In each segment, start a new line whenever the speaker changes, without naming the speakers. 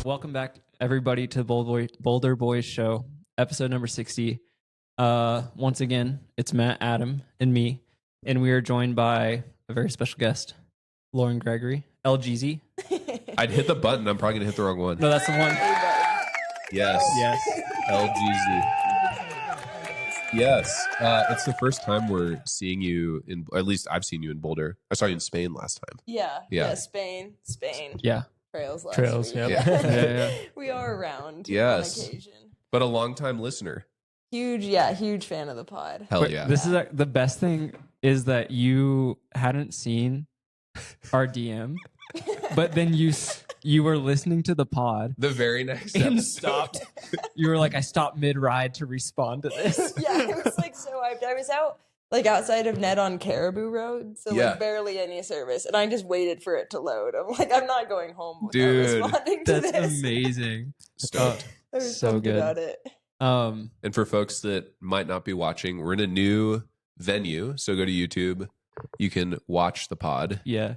Welcome back, everybody, to the Boulder Boys show, episode number 60. Once again, it's Matt, Adam, and me, and we are joined by a very special guest, Lauren Gregory, LGZ.
I'd hit the button. I'm probably going to hit the wrong one.
No, that's the one.
Yes. LGZ. Yes. It's the first time we're seeing you in, or at least I've seen you in Boulder. I saw you in Spain last time.
Yeah. Spain.
Yeah.
Trails.
Yep.
Yeah.
We are around
Yes.
on occasion.
But a long-time listener.
Huge fan of the pod.
Hell yeah.
This is the best thing is that you hadn't seen our DM, but then you were listening to the pod
The very next
and
episode.
stopped. You were like, I stopped mid-ride to respond to this.
Yeah, it was like so hyped. I was out like outside of Ned on Caribou Road, so
Yeah.
like barely any service, and I just waited for it to load. I'm like, I'm not going home without
Dude,
responding to
That's
this.
amazing.
Stoked.
I was
so
pumped
good.
about it.
And for folks that might not be watching, we're in a new venue. So go to YouTube. You can watch the pod.
Yeah.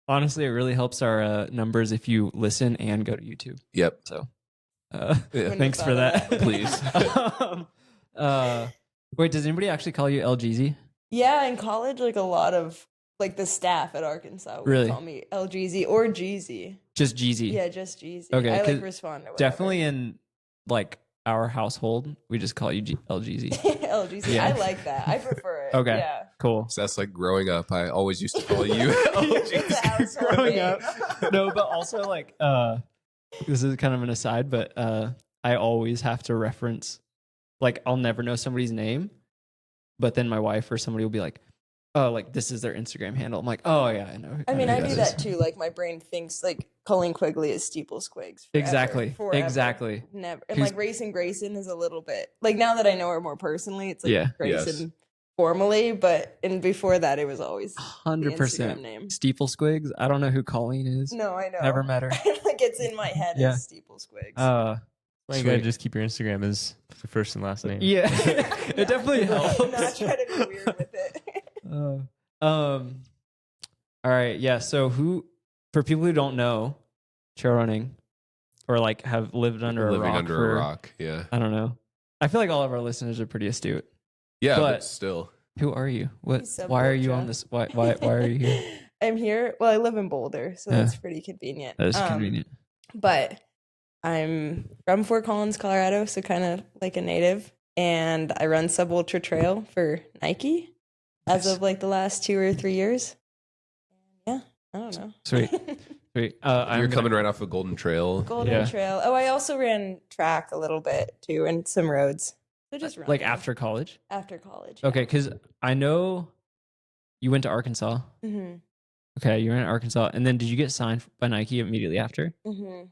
Honestly, it really helps our numbers if you listen and go to YouTube.
Yep.
So
Yeah.
thanks for that.
Please.
Wait, does anybody actually call you LGZ?
Yeah, in college, like a lot of like the staff at Arkansas would
Really?
call me LGZ or GZ.
Just GZ?
Yeah, just GZ.
Okay,
I
'cause
like respond to whatever.
Definitely in like our household, we just call you LGZ.
LGZ.
Yeah.
I like that. I prefer it.
Okay.
Yeah.
Cool.
So that's like growing up. I always used to call you
It's a household
Growing
name.
up. No, but also like this is kind of an aside, but I always have to reference, like, I'll never know somebody's name, but then my wife or somebody will be like, oh, like this is their Instagram handle. I'm like, oh yeah, I know.
I mean,
know
I
who
do
is.
that too. Like my brain thinks like Colleen Quigley is Steeplesquigs.
Exactly.
Forever.
Exactly.
Never. And
Who's-
like Racing Grayson is a little bit like now that I know her more personally, it's like
Yeah.
Grayson formally, but and before that it was always the
100%.
Instagram name.
Steeplesquigs. I don't know who Colleen is.
No, I know.
Never met her.
Like it's in my head
Yeah.
as Steeplesquigs.
Why you gotta
Sweet.
just keep your Instagram as the first and last name?
Yeah. It definitely helps.
Not try to be weird with it.
All right. Yeah. So for people who don't know trail running or like have lived under
living
a rock
under a rock. Yeah.
I don't know. I feel like all of our listeners are pretty astute.
Yeah,
But-
but still.
Who are you? What?
He's so
Why are you
Boulder.
on this? Why are you here?
I'm here. Well, I live in Boulder, so
Yeah.
that's pretty convenient.
That is convenient.
But I'm from Fort Collins, Colorado, so kind of like a native. And I run Sub Ultra Trail for Nike as
Nice.
of like the last 2 or 3 years. Yeah, I don't know.
Sweet. Sweet.
You're coming right off a Golden Trail.
Golden
Yeah.
Trail. Oh, I also ran track a little bit too, and some roads. So just
like
running
after college.
after college.
Okay, because I know you went to Arkansas.
Mm-hmm.
Okay, you were in Arkansas, and then did you get signed by Nike immediately after
Mm-hmm.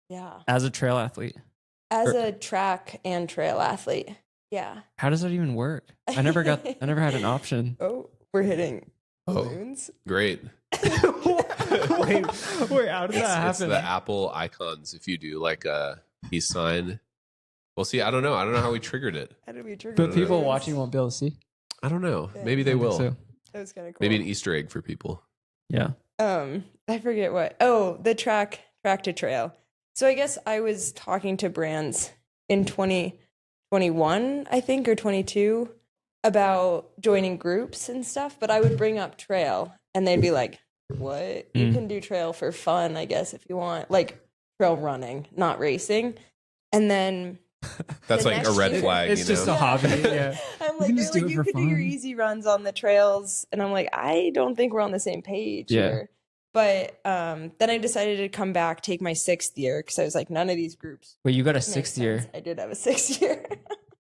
Yeah.
as a trail athlete?
As
Or-
a track and trail athlete. Yeah.
How does that even work? I never had an option.
Oh, we're hitting
Oh.
balloons.
Great.
wait, how did that
It's
happen?
the Apple icons. If you do like a peace sign. Well, see, I don't know. I don't know how we triggered it.
How did we trigger
But people
balloons?
watching won't be able to see.
I don't know.
Yeah.
Maybe they
I think
will.
so.
That was kind of cool.
Maybe an Easter egg for people.
Yeah.
I forget what. Oh, the track to trail. So I guess I was talking to brands in 2021, I think, or 22 about joining groups and stuff, but I would bring up trail and they'd be like, "What? You
Mm.
can do trail for fun, I guess, if you want." Like trail running, not racing. And then
That's
The
like a
next
red
year-
flag.
It's
you
just
know?
a hobby. Yeah.
I'm
You
like,
can
they're
just do
like,
it
you
for
could do your
fun.
easy runs on the trails. And I'm like, I don't think we're on the same page
Yeah.
here. But then I decided to come back, take my 6th year, because I was like, none of these groups
Wait, you got a
make
6th year
sense. I did have a 6th year.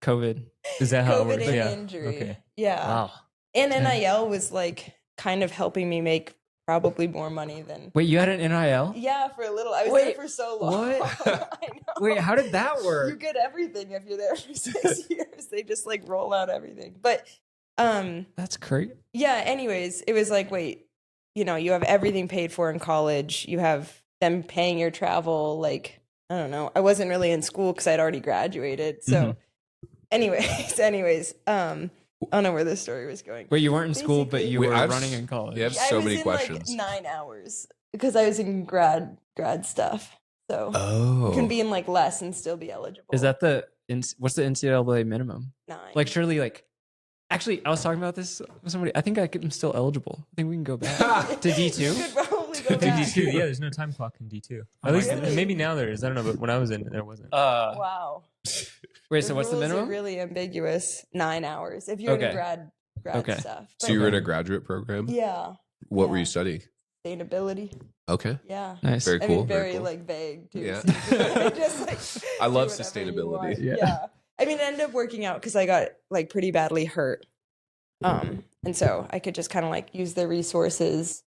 COVID.
Is that how it
COVID
works?
and
Yeah.
injury.
Okay.
Yeah.
Wow.
And
Yeah.
NIL was like kind of helping me make probably more money than.
Wait, you had an NIL?
Yeah, for a little. I was there
Wait,
for so long.
what?
I know.
Wait, how did that
You
work?
get everything if you're there for 6 years. They just like roll out everything. But
That's crazy.
yeah, anyways, it was like, wait, you have everything paid for in college. You have them paying your travel. Like, I don't know. I wasn't really in school because I'd already graduated. So anyways, I don't know where this story was going.
Wait, you weren't in school, but
Basically-
you
Wait,
were
I've-
running in college.
yeah, I've
I
so
was
many
in
questions.
like 9 hours because I was in grad stuff. So
Oh.
you can be in like less and still be eligible.
Is that what's the NCAA minimum?
9?
Like surely actually I was talking about this with somebody. I think I'm still eligible. I think we can go back to
You
D2.
could probably go back.
D2, yeah, there's no time clock in D2.
Oh
At
my
least
goodness.
maybe now there is. I don't know, but when I was in it, there wasn't.
Wow.
Wait, so what's the
rules are
minimum?
really ambiguous. 9 hours if you're in
Okay.
grad
Okay.
stuff.
So you were in a graduate program?
Yeah.
What were
Yeah.
you studying?
Sustainability.
Okay.
Yeah.
Nice.
Very
I
cool.
mean,
very
very
cool.
like vague too.
Yeah.
So you can, just like
I
do
love
whatever you
sustainability.
want.
Yeah.
Yeah. I mean, it ended up working out because I got like pretty badly hurt. And so I could just kind of like use their resources,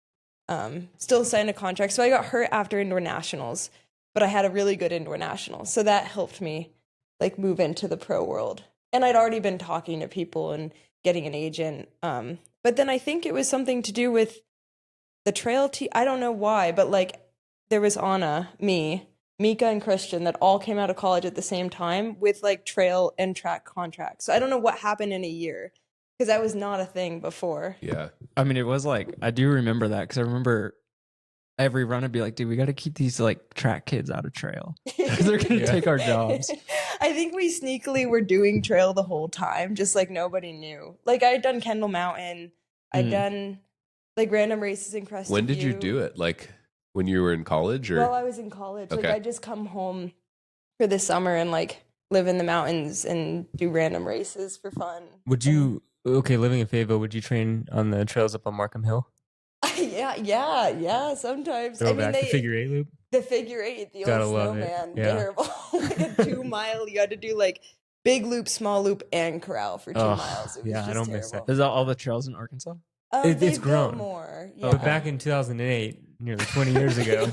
still sign a contract. So I got hurt after indoor nationals, but I had a really good indoor national. So that helped me like move into the pro world. And I'd already been talking to people and getting an agent. But then I think it was something to do with the trail team. I don't know why, but like there was Anna, me, Mika, and Christian that all came out of college at the same time with like trail and track contracts. So I don't know what happened in a year because that was not a thing before.
Yeah.
I mean, it was like I do remember that because I remember every run I'd be like, dude, we got to keep these like track kids out of trail because they're gonna
Yeah.
take our jobs.
I think we sneakily were doing trail the whole time, just like nobody knew. Like I had done Kendall Mountain, I'd done like random races in Crested
When did you
View.
do it? Like when you were in college or?
While I was in college, like
Okay.
I just come home for the summer and like live in the mountains and do random races for fun.
Would you, living in Fayetteville, would you train on the trails up on Markham Hill?
Yeah. Sometimes.
Throw back the figure 8 loop?
The figure 8, the
Gotta
old
love it.
snowman,
Yeah.
terrible. Like a 2 mile, you had to do like big loop, small loop, and corral for 2
Oh,
miles. It was
yeah, I
just
don't miss
terrible.
that.
Is that all the trails in Arkansas?
It's
They've built
grown.
more.
Oh,
Yeah.
But back in 2008, nearly 20 years ago,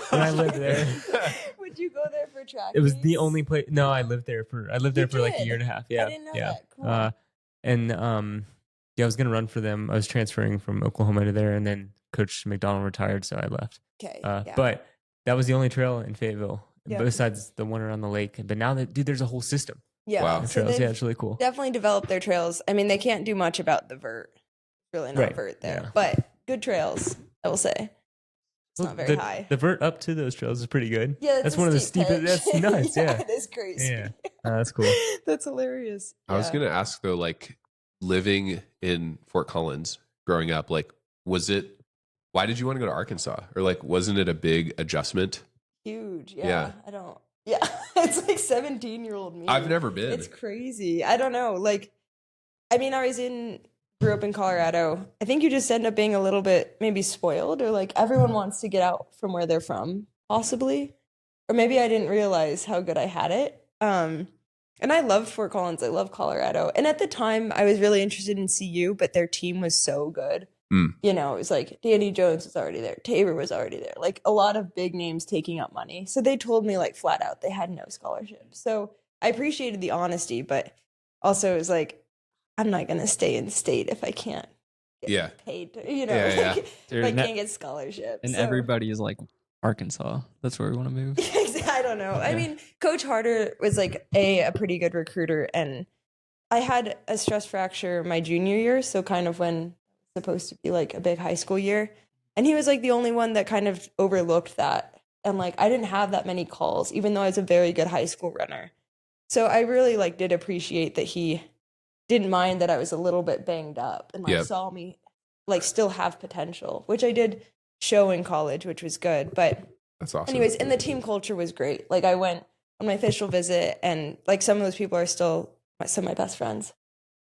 when I lived there,
Would you go there for track?
it was the
meets?
only place. No, I lived there for like a
did?
year and a half. Yeah,
didn't know
yeah.
that. Cool.
And yeah, I was gonna run for them. I was transferring from Oklahoma to there, and then Coach McDonald retired, so I left.
Okay.
But that was the only trail in Fayetteville,
Yeah.
besides the one around the lake. But now that, dude, there's a whole system
yeah.
Wow.
of
So
trails.
they've
Yeah, it's really cool.
definitely developed their trails. I mean, they can't do much about the vert. Really not
Right,
vert there,
yeah.
but good trails. I will say. It's not very
the,
high.
The vert up to those trails is pretty good.
Yeah,
that's
a
one of the
steep
steepest.
pitch.
That's nuts. Yeah,
It is crazy.
yeah, that's cool.
That's hilarious.
I was
Yeah.
going to ask though, like living in Fort Collins growing up, like why did you want to go to Arkansas? Or like, wasn't it a big adjustment?
Huge.
Yeah.
I don't. Yeah, it's like 17-year-old me.
I've never been.
It's crazy. I don't know. Like, I mean, grew up in Colorado. I think you just end up being a little bit maybe spoiled, or like everyone wants to get out from where they're from, possibly. Or maybe I didn't realize how good I had it. And I love Fort Collins. I love Colorado. And at the time, I was really interested in CU, but their team was so good. You know, it was like Danny Jones was already there. Tabor was already there. Like a lot of big names taking up money. So they told me like flat out they had no scholarships. So I appreciated the honesty, but also it was like, I'm not going to stay in state if I can't get paid to, you know,
Yeah,
like,
Dude,
if I can't get scholarships.
And
So-
everybody is like Arkansas. That's where we want to move.
I don't know. I
Yeah.
mean, Coach Harder was like a pretty good recruiter, and I had a stress fracture my junior year, so kind of when it's supposed to be like a big high school year, and he was like the only one that kind of overlooked that, and like I didn't have that many calls, even though I was a very good high school runner. So I really like did appreciate that he didn't mind that I was a little bit banged up and like
Yep.
saw me like still have potential, which I did show in college, which was good, but.
That's awesome.
Anyways, and the team culture was great. Like I went on my official visit, and like some of those people are still some of my best friends.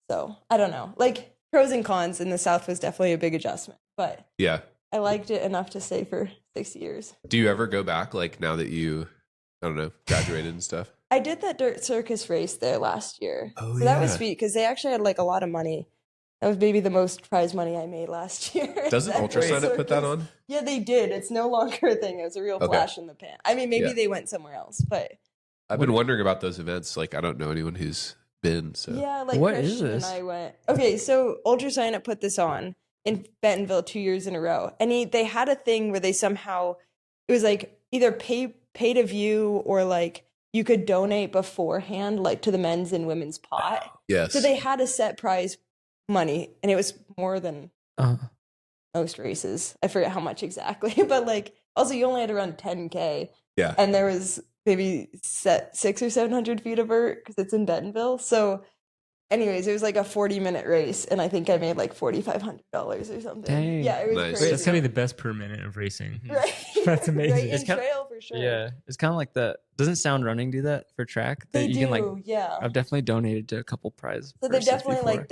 So I don't know. Like pros and cons in the South was definitely a big adjustment, but
Yeah.
I liked it enough to stay for 6 years.
Do you ever go back, like now that you, I don't know, graduated and stuff?
I did that dirt circus race there last year.
Oh,
So that was
yeah.
sweet because they actually had like a lot of money. That was maybe the most prize money I made last year.
Doesn't
That
Ultrasign
dirt
It put that
circus.
on?
Yeah, they did. It's no longer a thing. It was a real
Okay.
flash in the pan. I mean, maybe
Yeah.
they went somewhere else, but
I've been wondering about those events. Like, I don't know anyone who's been. So
yeah, like
What is
Christian
this?
and I went. Okay, so Ultrasign It put this on in Bentonville 2 years in a row, and they had a thing where they somehow it was like either pay to view or like you could donate beforehand, like to the men's and women's pot.
yes.
So they had a set prize money, and it was more than
Uh,
most races. I forget how much exactly, but like Also, you only had to run 10K.
Yeah.
And there was maybe 600 or 700 feet of vert because it's in Bentonville. So anyways, it was like a 40-minute race, and I think I made like $4,500 or something.
Dang.
Yeah, it was
Nice.
crazy.
That's gonna be the best per minute of racing.
Right.
That's amazing.
Right,
It's
in
kind-
trail for sure.
Yeah, it's kind of like the doesn't sound running do that for track that
They
you
do,
can like.
yeah.
I've definitely donated to a couple prize.
So they
races
definitely
before.
like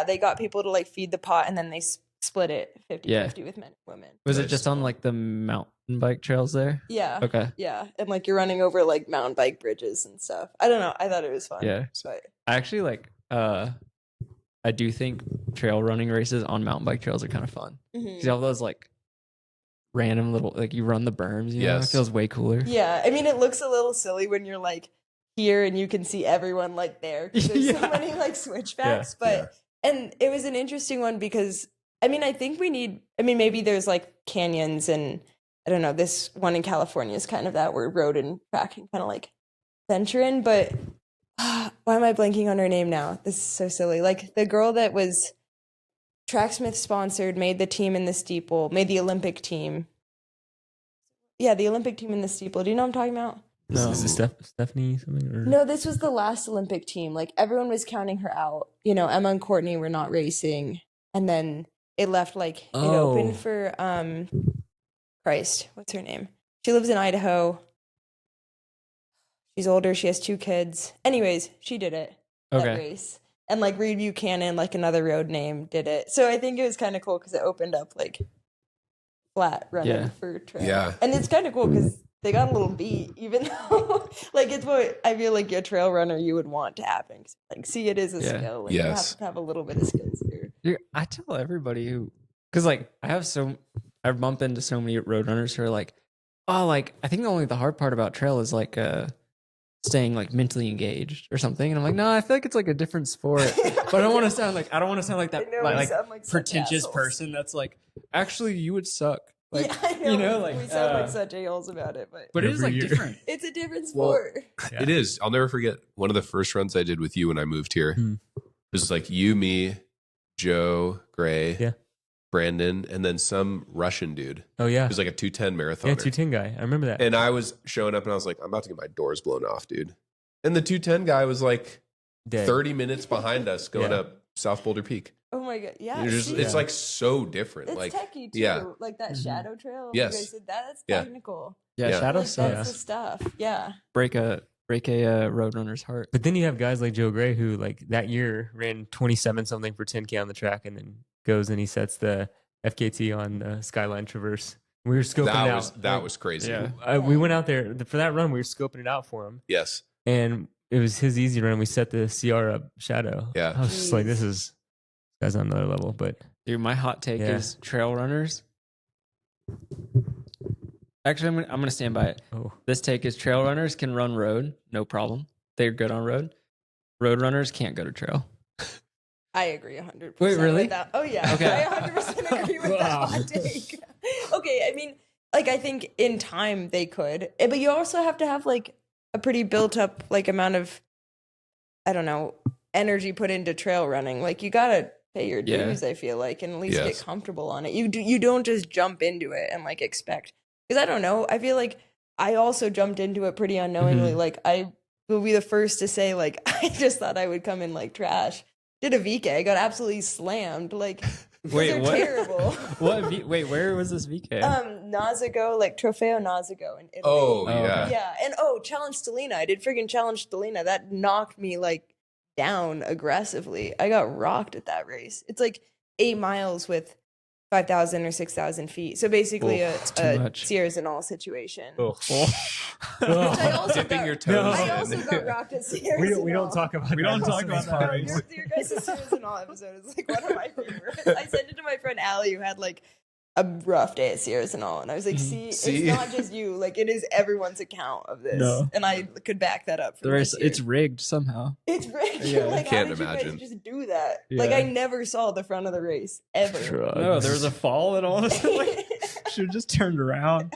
they got people to like feed the pot, and then they split it 50-50 with men and women.
Was it
Nice.
just on like the mountain bike trails there?
Yeah.
Okay.
Yeah, and like you're running over like mountain bike bridges and stuff. I don't know. I thought it was fun.
Yeah.
But
I actually like. I do think trail running races on mountain bike trails are kind of fun.
mhm.
'Cause you have those like random little like you run the berms. You know, it
Yes.
feels way cooler.
Yeah, I mean, it looks a little silly when you're like here and you can see everyone like there. 'Cause there's so
Yeah.
many like switchbacks, but and it was an interesting one because I mean, I think we need. I mean, maybe there's like canyons and I don't know. This one in California is kind of that where road and track can kind of like venture in. But why am I blanking on her name now? This is so silly. Like the girl that was Tracksmith sponsored, made the team in the steeple, made the Olympic team. Yeah, the Olympic team in the steeple. Do you know what I'm talking about?
No.
Is it Stephanie something? Or?
No, this was the last Olympic team. Like everyone was counting her out. You know, Emma and Courtney were not racing, and then it left like it opened for Christ. What's her name? She lives in Idaho. She's older. She has 2 kids. Anyways, she did it. That
Okay.
race. And like Reed Buchanan, like another road name, did it. So I think it was kind of cool because it opened up like flat running
Yeah.
for trail.
Yeah.
And it's kind of cool because they got a little beat, even though like it's what I feel like a trail runner you would want to happen. 'Cause, like, see, it is a
Yeah.
skill. Like,
Yes.
You have to have a little bit of skills here.
Dude, I tell everybody who, because like I bump into so many road runners who are like, oh, like I think only the hard part about trail is like staying like mentally engaged or something. And I'm like, no, I feel like it's like a different sport. But I don't want to sound like
I know
that
we
like
sound like such
pretentious
assholes.
person that's like, actually you would suck. Like,
yeah, I know.
you know, like
we sound like such a-holes about it, but
it is
Every
like
year.
different.
it's a different
Well,
sport.
Yeah.
It is. I'll never forget one of the first runs I did with you when I moved here.
Hmm.
It was like you, me, Joe, Gray,
Yeah.
Brandon, and then some Russian dude.
Oh yeah.
It was like a 210 marathoner.
Yeah, 210 guy. I remember that.
And I was showing up and I was like, I'm about to get my doors blown off, dude. And the 210 guy was like
Dead.
30 minutes behind us going
Yeah.
up South Boulder Peak.
Oh my god, yeah.
It's
see?
it's like so different.
It's
like
techie too.
yeah.
Like that
Mhm.
shadow trail.
Yes.
You guys did that. That's
Yeah.
technical.
Yeah,
Yeah.
shadow
Like,
sucks.
that's the stuff. Yeah.
Break a road runner's heart.
But then you have guys like Joe Gray who like that year ran 27 something for 10K on the track and then goes and he sets the FKT on the Skyline Traverse. We were scoping it out.
that was crazy.
Yeah.
We went out there for that run. We were scoping it out for him,
Yes.
and it was his easy run. We set the CR up shadow.
Yeah.
I was just like,
Jeez.
this is guy's on another level. But
Dude, my hot take
Yeah.
is trail runners. Actually, I'm gonna stand by it.
oh,
This take is trail runners can run road, no problem. They're good on road. Road runners can't go to trail.
I agree 100%.
Wait, really?
With that. Oh yeah.
Okay.
I 100% agree with
Wow.
that hot take. Okay, I mean, like I think in time they could, but you also have to have like a pretty built up like amount of, I don't know, energy put into trail running. Like you gotta pay your
Yeah.
dues. I feel like, and at least
Yes.
get comfortable on it. You don't just jump into it and like expect. Because I don't know. I feel like I also jumped into it pretty unknowingly.
Mhm.
Like I will be the first to say like I just thought I would come in like trash. Did a VK, I got absolutely slammed. Like
Wait,
they're
what?
terrible.
Wait, where was this VK?
Nazago, like Trofeo Nazago in Italy.
Oh,
Oh,
yeah.
okay.
Yeah, and Challenge Stellina. I did friggin' Challenge Stellina. That knocked me like down aggressively. I got rocked at that race. It's like 8 miles with 5,000 or 6,000 feet. So basically
Oh, it's too
a
much.
Sierras and all situation.
oh.
Which I also
Dipping
got,
your toes
I
in.
also got rocked at Sierras
we don't
and all.
talk about
We
that.
don't talk
This is
about that
fine.
race.
Your guys' Sierras and all episode is like one of my favorites. I sent it to my friend Allie who had like a rough day at Sierras and all, and I was like,
Mm-hmm.
See?
it's not just you. Like it is everyone's account of this,
No.
and I could back that up. From
The race,
this year.
it's rigged somehow.
It's rigged.
Yeah.
Like,
Can't
how did you
imagine.
guys just do that? Like
Yeah.
I never saw the front of the race ever.
Drugs.
No, there was a fall and all of a sudden, like, should have just turned around.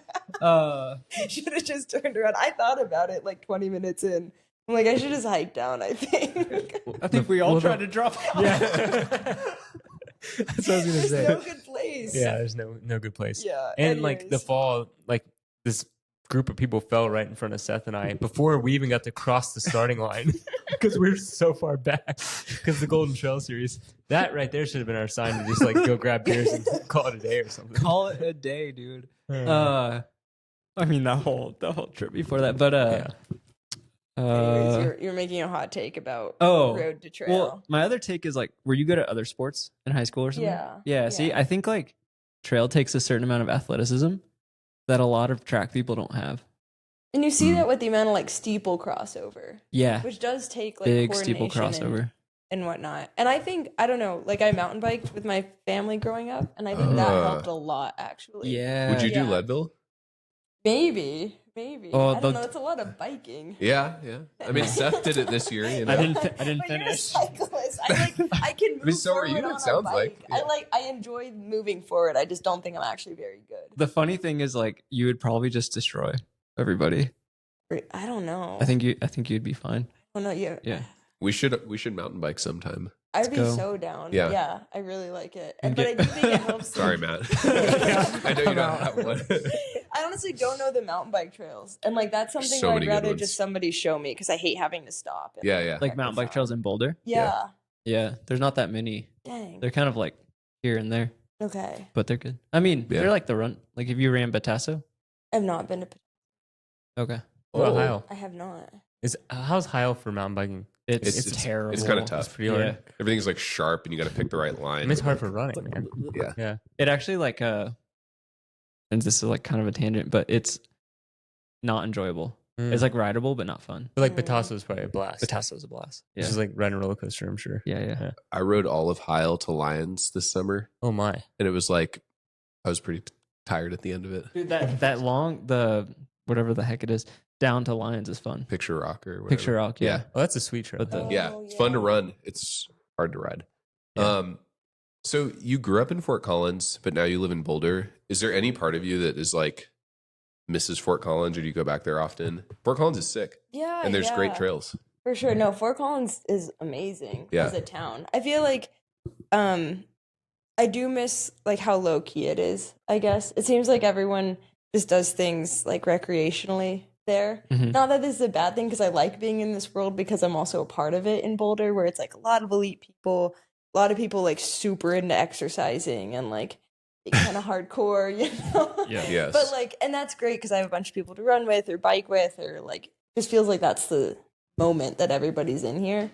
Should have just turned around. I thought about it like 20 minutes in. I'm like, I should just hike down. I think.
I think we all
Well,
tried to drop off.
Yeah. That's what I was gonna
There's
say.
no good place.
Yeah, there's no good place.
Yeah.
And like the
anyways.
fall, like this group of people fell right in front of Seth and I before we even got to cross the starting line because we were so far back because the Golden Trail series. That right there should have been our sign to just like go grab beers and call it a day or something.
Call it a day, dude.
Uh,
I mean the whole trip before that, but
yeah.
Anyways, you're making a hot take about
oh,
road to trail.
well, my other take is like, were you good at other sports in high school or something?
Yeah.
See,
Yeah.
I think like trail takes a certain amount of athleticism that a lot of track people don't have.
And you see that with the amount of like steeple crossover,
Yeah,
which does take like
big steeple
coordination
crossover.
and whatnot. And I think, I don't know, like I mountain biked with my family growing up, and I think that helped a lot actually.
Yeah.
Would you do
Yeah.
Leadville?
Maybe.
Oh,
I don't know. It's a lot of biking.
Yeah. I mean, Seth did it this year. You know?
I didn't
But you're a
finish.
cyclist. I can move
so are
forward
you, it
on
sounds
a
like.
bike. I enjoy moving forward. I just don't think I'm actually very good.
The funny thing is, like, you would probably just destroy everybody.
I don't know.
I think you'd be fine.
I don't know.
Yeah.
We should mountain bike sometime.
I'd be
go.
so down.
Yeah.
Yeah, I really like it.
And
But I do think it helps.
Sorry, Matt. I know you don't have one.
I honestly don't know the mountain bike trails, and like that's something
So
that
many
I'd
good
rather
ones.
just somebody show me because I hate having to stop. And,
Yeah.
Like mountain bike trails in Boulder.
Yeah.
Yeah, there's not that many.
Dang.
They're kind of like here and there,
Okay.
but they're good. I mean,
Yeah.
they're like the run. Like if you ran Batasso.
I've not been to.
Okay.
What about
Oh.
Heil?
I have not.
How's Heil for mountain biking?
It's terrible.
It's kind of tough.
It's pretty hard.
Yeah.
Everything's like sharp, and you got to pick the right line.
I mean, it's hard for running, man.
Yeah.
It actually like and this is like kind of a tangent, but it's not enjoyable. It's like rideable, but not fun.
But like Batasso is probably a blast.
Batasso's a blast. Yeah.
It's just like riding a roller coaster, I'm sure.
Yeah.
I rode all of Heil to Lions this summer,
Oh my.
and it was like I was pretty tired at the end of it.
Dude, that long, the whatever the heck it is, down to Lions is fun.
Picture Rock or whatever.
Picture Rock, yeah.
Oh, that's a sweet trail.
But the-
Oh,
Yeah, it's fun to run. It's hard to ride.
Yeah.
So you grew up in Fort Collins, but now you live in Boulder. Is there any part of you that is like misses Fort Collins, or do you go back there often? Fort Collins is sick,
Yeah.
and there's great
yeah.
trails.
For sure. No, Fort Collins is amazing
Yeah.
as a town. I feel like I do miss like how low key it is, I guess. It seems like everyone just does things like recreationally there.
Mhm.
Not that this is a bad thing because I like being in this world because I'm also a part of it in Boulder where it's like a lot of elite people, a lot of people like super into exercising and like kind of hardcore, you know?
Yeah.
Yes.
But like, and that's great because I have a bunch of people to run with or bike with or like, just feels like that's the moment that everybody's in here.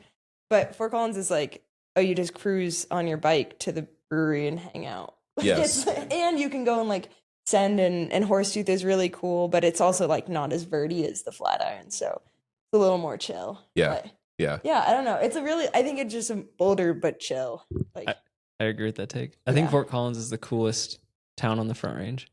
But Fort Collins is like, oh, you just cruise on your bike to the brewery and hang out.
Yes.
And you can go and like send and Horsetooth is really cool, but it's also like not as verdy as the Flatiron. So it's a little more chill.
Yeah.
But,
Yeah.
yeah, I don't know. It's a really, I think it's just a Boulder, but chill. Like,
I agree with that take. I think
Yeah.
Fort Collins is the coolest town on the Front Range.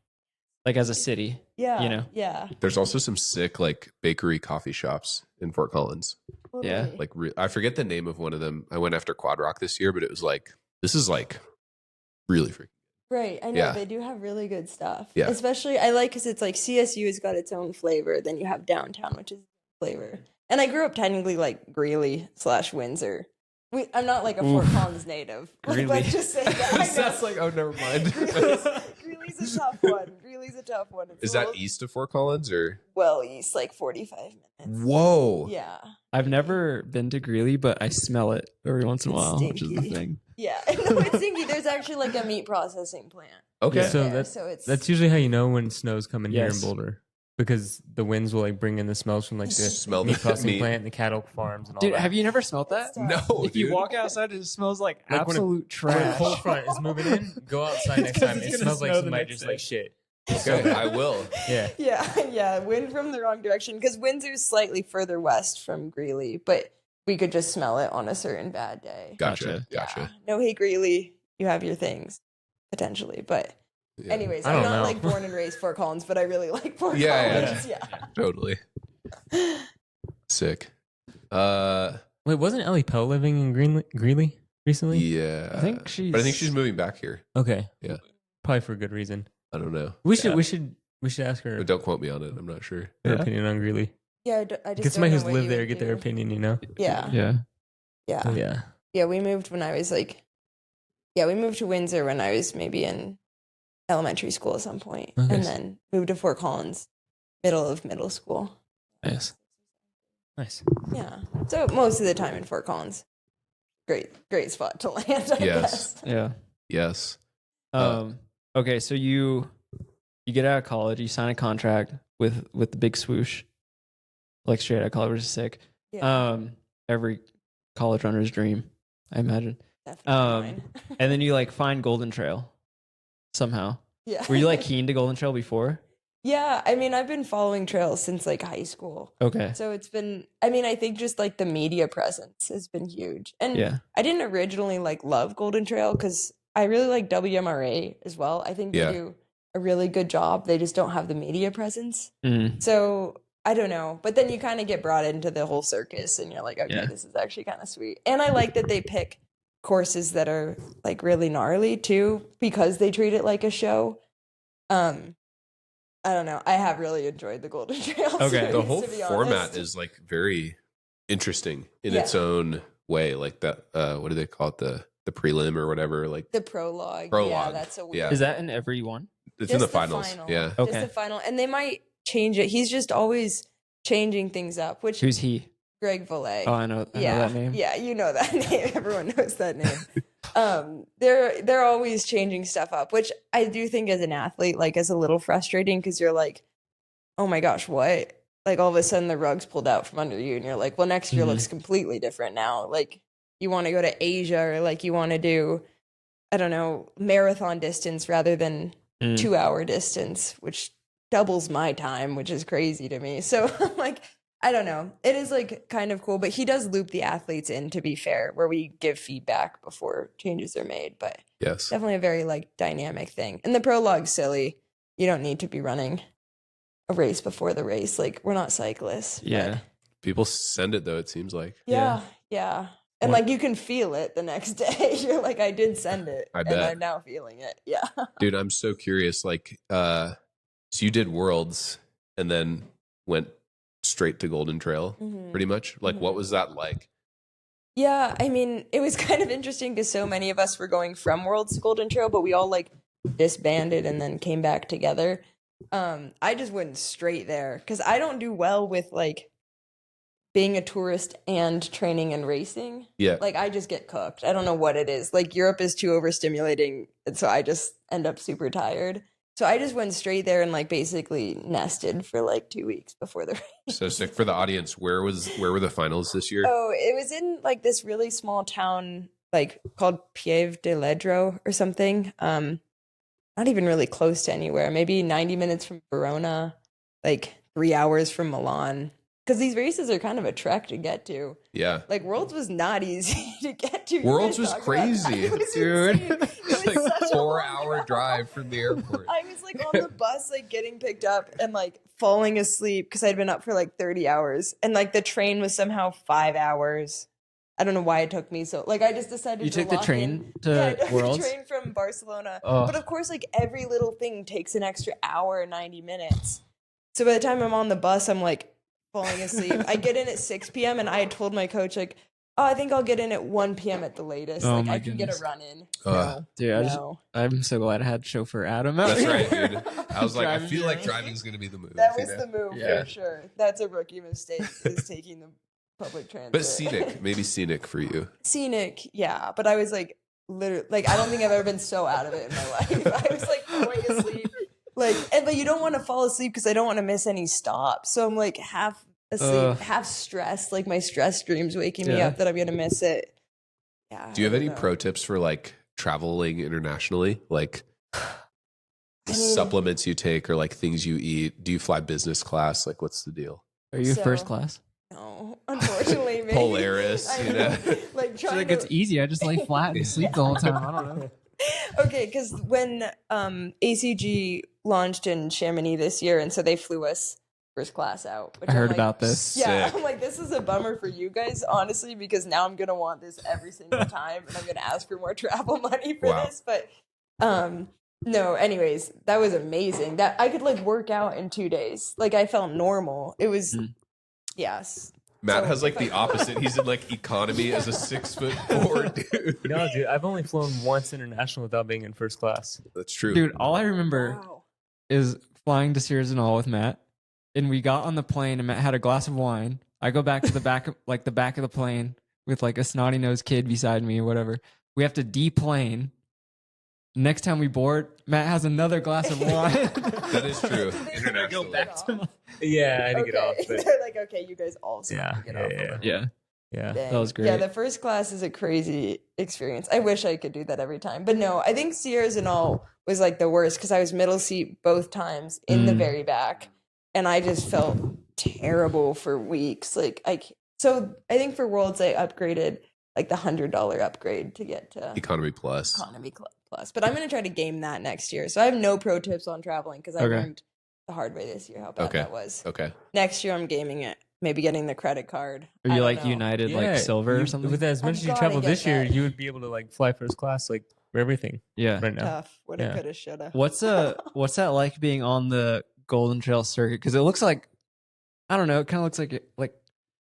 Like as a city.
yeah.
you know.
Yeah.
There's also some sick like bakery coffee shops in Fort Collins.
Yeah.
Totally.
Like I forget the name of one of them. I went after Quad Rock this year, but it was like this is like really freaking.
Right, I know
Yeah.
they do have really good stuff.
Yeah.
Especially I like because it's like CSU has got its own flavor. Then you have downtown, which is flavor. And I grew up technically like Greeley/Windsor. I'm not like a Fort Collins native.
Greeley.
Let's just say that. I know.
That's like oh never mind.
Greeley's a tough one. Greeley's a tough one. It's
Is
a
that
little-
east of Fort Collins or?
well east, like 45 minutes.
Whoa.
Yeah,
I've never been to Greeley, but I smell it every once in a
It's
while, which is the
stinky.
thing.
yeah. No, it's stinky. There's actually like a meat processing plant.
Okay.
So
there,
that's
so it's
that's usually how you know when snow's coming here in
Yes.
Boulder. Because the winds will like bring in the smells from like the
Smell
meat
the
processing
meat.
plant and the cattle farms and all
Dude,
that.
have you never smelled that?
Stuff.
No,
If you
dude.
walk outside, it smells like
Like when a-
absolute
When a
trash.
cold front is moving in, go outside next
'cause
time.
it's
It
gonna
smells like
snow the
somebody
next
just
day.
like shit.
Okay, I will.
Yeah.
Yeah, wind from the wrong direction because Windsor's slightly further west from Greeley, but we could just smell it on a certain bad day.
Gotcha.
Yeah.
Gotcha.
No, hey Greeley, you have your things potentially, but
Yeah,
anyways,
I
I'm
don't
not
know.
like born and raised Fort Collins, but I really like Fort
Yeah,
Collins. Yeah.
totally. Sick. Uh,
Wait, wasn't Ellie Pell living in Greeley recently?
yeah.
I think
But I think she's moving back here.
Okay.
Yeah.
Probably for a good reason.
I don't know.
We should
Yeah.
we should ask her
But don't quote me on it. I'm not sure.
her
Yeah.
opinion on Greeley.
Yeah, I just
Get
don't
somebody
know
who's
what
lived
you
there,
would
get their
do.
opinion, you know?
Yeah.
Yeah.
Yeah.
Yeah.
Yeah, we moved when I was like Yeah, we moved to Windsor when I was maybe in elementary school at some point,
Okay.
and then moved to Fort Collins, middle of middle school.
Nice.
Nice.
Yeah, so most of the time in Fort Collins. Great spot to land, I
Yes.
guess.
Yeah.
Yes.
Okay, so you get out of college, you sign a contract with the big swoosh, like straight out of college, which is sick.
Yeah,
Every college runner's dream, I imagine.
definitely mine.
And then you like find Golden Trail somehow.
Yeah.
Were you like keen to Golden Trail before?
Yeah, I mean, I've been following trails since like high school.
Okay.
So it's been, I mean, I think just like the media presence has been huge. And
Yeah.
I didn't originally like love Golden Trail because I really like WMRA as well. I think
Yeah.
they do a really good job. They just don't have the media presence.
Mhm.
So I don't know. But then you kind of get brought into the whole circus and you're like, okay,
Yeah.
this is actually kind of sweet. And I like that they pick courses that are like really gnarly too because they treat it like a show. I don't know. I have really enjoyed the Golden Trail.
Okay.
series,
The whole
to be
format
honest.
is like very interesting in
Yeah.
its own way. Like that, what do they call it? The prelim or whatever. Like
The prologue. Yeah,
Prologue.
that's a weird.
Yeah.
Is that in every one?
it's in the
Just
finals.
final.
Yeah.
Just
Okay.
the final. And they might change it. He's just always changing things up, which
Who's he?
Greg Valet.
Oh, I know
yeah,
that name.
Yeah, you know that name. Everyone knows that name. They're always changing stuff up, which I do think as an athlete, like, is a little frustrating because you're like, oh my gosh, what? Like all of a sudden the rug's pulled out from under you, and you're like, well, next year
Mhm.
looks completely different now. Like you want to go to Asia, or like you want to do, I don't know, marathon distance rather than
Mm.
2-hour distance, which doubles my time, which is crazy to me. So I'm like, I don't know. It is like kind of cool, but he does loop the athletes in, to be fair, where we give feedback before changes are made. But
Yes.
definitely a very like dynamic thing. And the prologue's silly. You don't need to be running a race before the race. Like we're not cyclists. but
Yeah.
People send it though. It seems like.
yeah. And
What-
like you can feel it the next day. You're like, I did send it.
I
And
bet.
I'm now feeling it. Yeah.
Dude, I'm so curious. Like, so you did Worlds and then went straight to Golden Trail,
Mhm.
pretty much. Like, what was that like?
Yeah, I mean, it was kind of interesting because so many of us were going from Worlds to Golden Trail, but we all like disbanded and then came back together. I just went straight there because I don't do well with like being a tourist and training and racing.
Yeah.
Like I just get cooked. I don't know what it is. Like Europe is too overstimulating, and so I just end up super tired. So I just went straight there and like basically nested for like 2 weeks before the race.
So sick. For the audience, where were the finals this year?
Oh, it was in like this really small town, like called Pieve de Ledro or something. Not even really close to anywhere. Maybe 90 minutes from Verona, like 3 hours from Milan. Because these races are kind of a trek to get to.
Yeah.
Like Worlds was not easy to get to. You
Worlds
guys
was
talk about that.
crazy,
It was
dude.
insane. It
It's
was
like
such a
4-hour
long
drive from the airport.
I was like on the bus, like getting picked up and like falling asleep because I'd been up for like 30 hours. And like the train was somehow 5 hours. I don't know why it took me so. Like I just decided
You
to
took the
lock
train
in.
to
Yeah, I took
Worlds?
the train from Barcelona.
Oh.
But of course, like every little thing takes an extra hour and 90 minutes. So by the time I'm on the bus, I'm like falling asleep. I get in at 6 p.m. and I had told my coach, like, oh, I think I'll get in at 1 p.m. at the latest.
Oh
like
my
I can get a
goodness.
run in.
Dude,
No.
I'm so glad I had chauffeur Adam out
That's
here.
right, dude. I was like, I
Driving
feel like
around.
driving's going to be the move.
That
you
was
know?
the move
Yeah.
for sure. That's a rookie mistake, is taking the public transit.
But scenic, maybe scenic for you.
Scenic, yeah. But I was like, literally, like, I don't think I've ever been so out of it in my life. I was like falling asleep. Like, but you don't want to fall asleep because I don't want to miss any stops. So I'm like half asleep,
Ugh.
half stressed. Like my stress dreams waking me
Yeah.
up that I'm going to miss it. Yeah.
Do you have
I
any
don't know.
pro tips for like traveling internationally? Like the
I mean-
supplements you take or like things you eat? Do you fly business class? Like what's the deal?
Are you
So-
first class?
No, unfortunately, maybe.
Polaris,
I
you know?
Like
She's
trying
like,
to.
it's easy. I just lay flat and sleep the whole time. I don't know.
Okay, because when ACG launched in Chamonix this year, and so they flew us first class out. Which
I
I'm
heard
like,
about this.
Yeah,
Sick.
I'm like, this is a bummer for you guys, honestly, because now I'm gonna want this every single time, and I'm gonna ask for more travel money for
Wow.
this. But no, anyways, that was amazing. That I could like work out in 2 days. Like I felt normal. It was,
Mm.
yes,
Matt
So
has like
if I
the
could-
opposite. He's in like economy as a 6'4" dude.
No, dude, I've only flown once international without being in first class.
That's true.
Dude, all I remember
Wow.
is flying to Sears and all with Matt, and we got on the plane and Matt had a glass of wine. I go back to the back of the plane with like a snotty nosed kid beside me or whatever. We have to deplane. Next time we board, Matt has another glass of wine.
That is true.
Go
Internationally.
back to
Yeah, I had to get off. But
They're like, okay, you guys also
yeah,
have to get
yeah,
off.
yeah,
Yeah.
yeah.
Dang.
That was great.
Yeah, the first class is a crazy experience. I wish I could do that every time. But no, I think Sierras and all was like the worst because I was middle seat both times in the very back. And I just felt terrible for weeks. So I think for Worlds, I upgraded like the $100 upgrade to get to
Economy plus.
Economy Plus. But I'm going to try to game that next year. So I have no pro tips on traveling because I
Okay.
learned the hard way this year how bad that was.
Okay.
Next year, I'm gaming it. Maybe getting the credit card.
Are
I
you
don't
like
know.
United, like
Yeah,
silver
you-
or something?
With as much
I've
as you
gotta
travel
get
this year,
that.
you would be able to like fly first class, like for everything
Yeah.
right now.
Tough. Woulda,
Yeah.
coulda, shoulda.
What's that like being on the Golden Trail circuit? Because it looks like, I don't know, it kind of looks like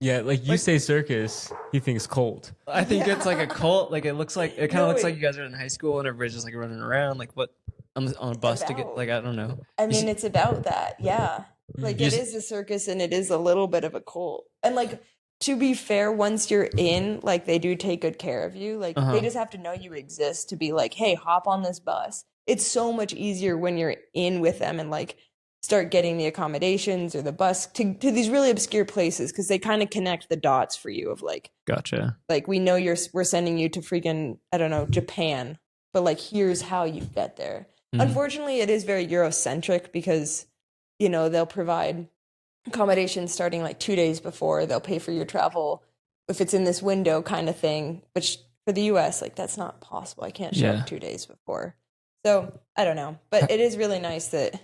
Yeah, like you say circus, he thinks cold.
I think it's like a cult. Like it looks like it kind of
No,
looks
it-
like you guys are in high school and everybody's just like running around. Like what on a bus to get?
about-
Like I don't know.
I mean, it's about that. Yeah. Like
You
it
just-
is a circus and it is a little bit of a cult. And like, to be fair, once you're in, like they do take good care of you. Like
Uh-huh.
they just have to know you exist to be like, hey, hop on this bus. It's so much easier when you're in with them and like start getting the accommodations or the bus to these really obscure places because they kind of connect the dots for you of like
Gotcha.
we know we're sending you to freaking I don't know Japan, but like here's how you get there.
Mhm.
Unfortunately, it is very Eurocentric because they'll provide accommodations starting like 2 days before. They'll pay for your travel if it's in this window kind of thing. Which for the U.S. like that's not possible. I can't show
Yeah.
up 2 days before. So I don't know, but it is really nice that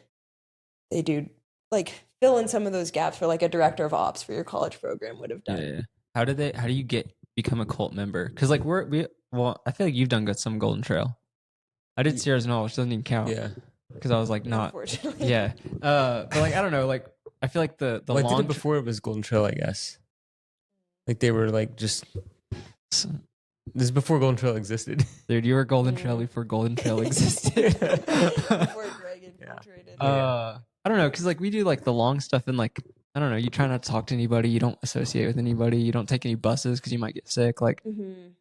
they do like fill in some of those gaps for like a director of ops for your college program would have
Yeah,
done.
yeah. How do you become a cult member? Because like I feel like you've done some Golden Trail. I did Sierras and all, which doesn't even count.
Yeah.
Because I was like not.
Unfortunately.
Yeah. But like I don't know. Like I feel like the
Well, I did
long
it before it was Golden Trail, I guess. Like they were like just this is before Golden Trail existed.
dude, you were Golden
Mm.
Trail before Golden Trail existed.
Before Greg infiltrated.
I don't know, because like we do like the long stuff and like I don't know, you try not to talk to anybody, you don't associate with anybody, you don't take any buses because you might get sick. Like,
Mhm.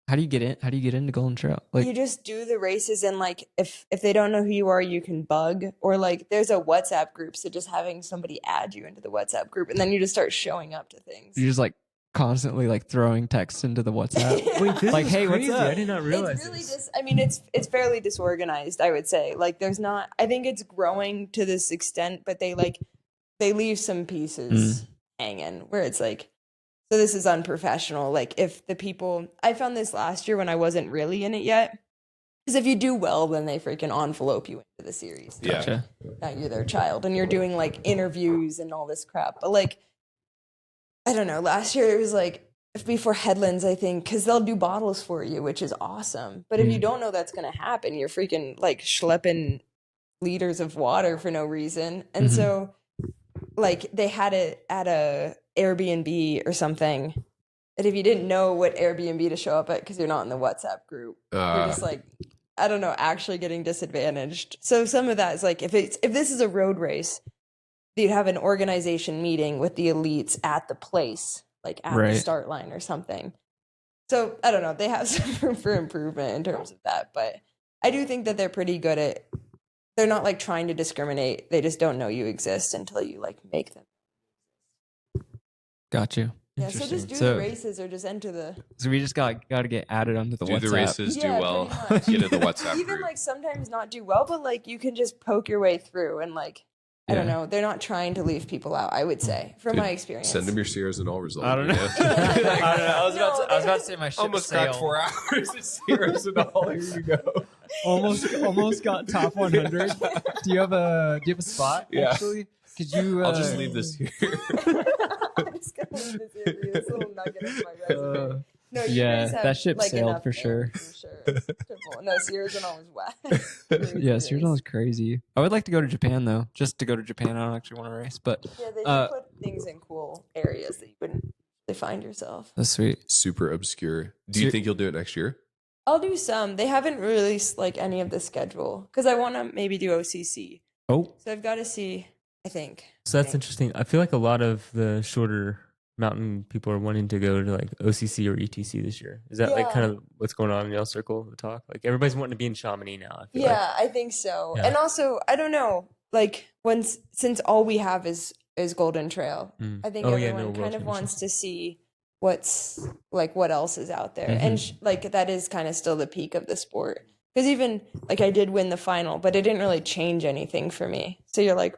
how do you get in? How do you get into Golden Trail? Like,
You just do the races and like if they don't know who you are, you can bug or like there's a WhatsApp group, so just having somebody add you into the WhatsApp group and then you just start showing up to things.
you're just like constantly like throwing texts into the WhatsApp.
Wait, this
Like,
is
hey, what's
crazy.
up?
I did not realize
It's really
this.
I mean it's fairly disorganized, I would say. Like there's not I think it's growing to this extent, but they leave some pieces hanging where it's like so this is unprofessional. Like if the people I found this last year when I wasn't really in it yet. Because if you do well, then they freaking envelope you into the series.
Yeah.
Gotcha.
Now you're their child and you're doing like interviews and all this crap. But like, I don't know. Last year it was like before Headlands, I think, because they'll do bottles for you, which is awesome. But if you don't know that's going to happen, you're freaking like schlepping liters of water for no reason. And so, like, they had it at a Airbnb or something. And if you didn't know what Airbnb to show up at because you're not in the WhatsApp group, you're just like, I don't know, actually getting disadvantaged. So some of that is like if this is a road race, you'd have an organization meeting with the elites at the place, like at
Right.
the start line or something. So I don't know, they have some room for improvement in terms of that, but I do think that they're pretty good at. They're not like trying to discriminate. They just don't know you exist until you like make them.
Got you.
Yeah, so just do
So-
the races or just enter the.
So we just got to get added onto the
Do
WhatsApp.
the races, do
Yeah,
well,
pretty much.
get into the WhatsApp
Even
group.
like sometimes not do well, but like you can just poke your way through and like I don't
Yeah.
know. They're not trying to leave people out. I would say, from
Dude,
my experience.
Send them your Sierras and all results.
I don't know. I don't know. I was about to say my ship
Almost
sailed.
cracked 4 hours of Sierras and all. Here you go.
almost got top 100. Do you have a spot?
Yeah.
Actually, could you?
I'll just leave this here.
I'm just gonna leave this here for you, this little nugget of my resume. No, you
yeah,
guys have,
that ship
like,
sailed
enough
for
there,
sure.
For sure. No, Sierras and all is whack.
Yeah, Sierra is crazy. I would like to go to Japan though. Just to go to Japan. I don't actually want to race, but
Yeah, they do
Uh,
put things in cool areas that you wouldn't find yourself.
That's sweet.
Super obscure. Do you think you'll do it next year?
I'll do some. They haven't released like any of the schedule because I want to maybe do OCC.
Oh,
So I've got to see, I think.
So that's interesting. I feel like a lot of the shorter mountain people are wanting to go to like OCC or ETC this year. Is that like
Yeah.
kind of what's going on in y'all circle, the talk? Like everybody's wanting to be in Chamonix now. I feel
Yeah, I think so.
Yeah.
And also, I don't know, like since all we have is Golden Trail,
Mm.
I think
Oh, yeah,
everyone
no, World
kind of
Championship.
wants to see what's like what else is out there.
Mhm.
And like that is kind of still the peak of the sport. Because even like I did win the final, but it didn't really change anything for me. So you're like,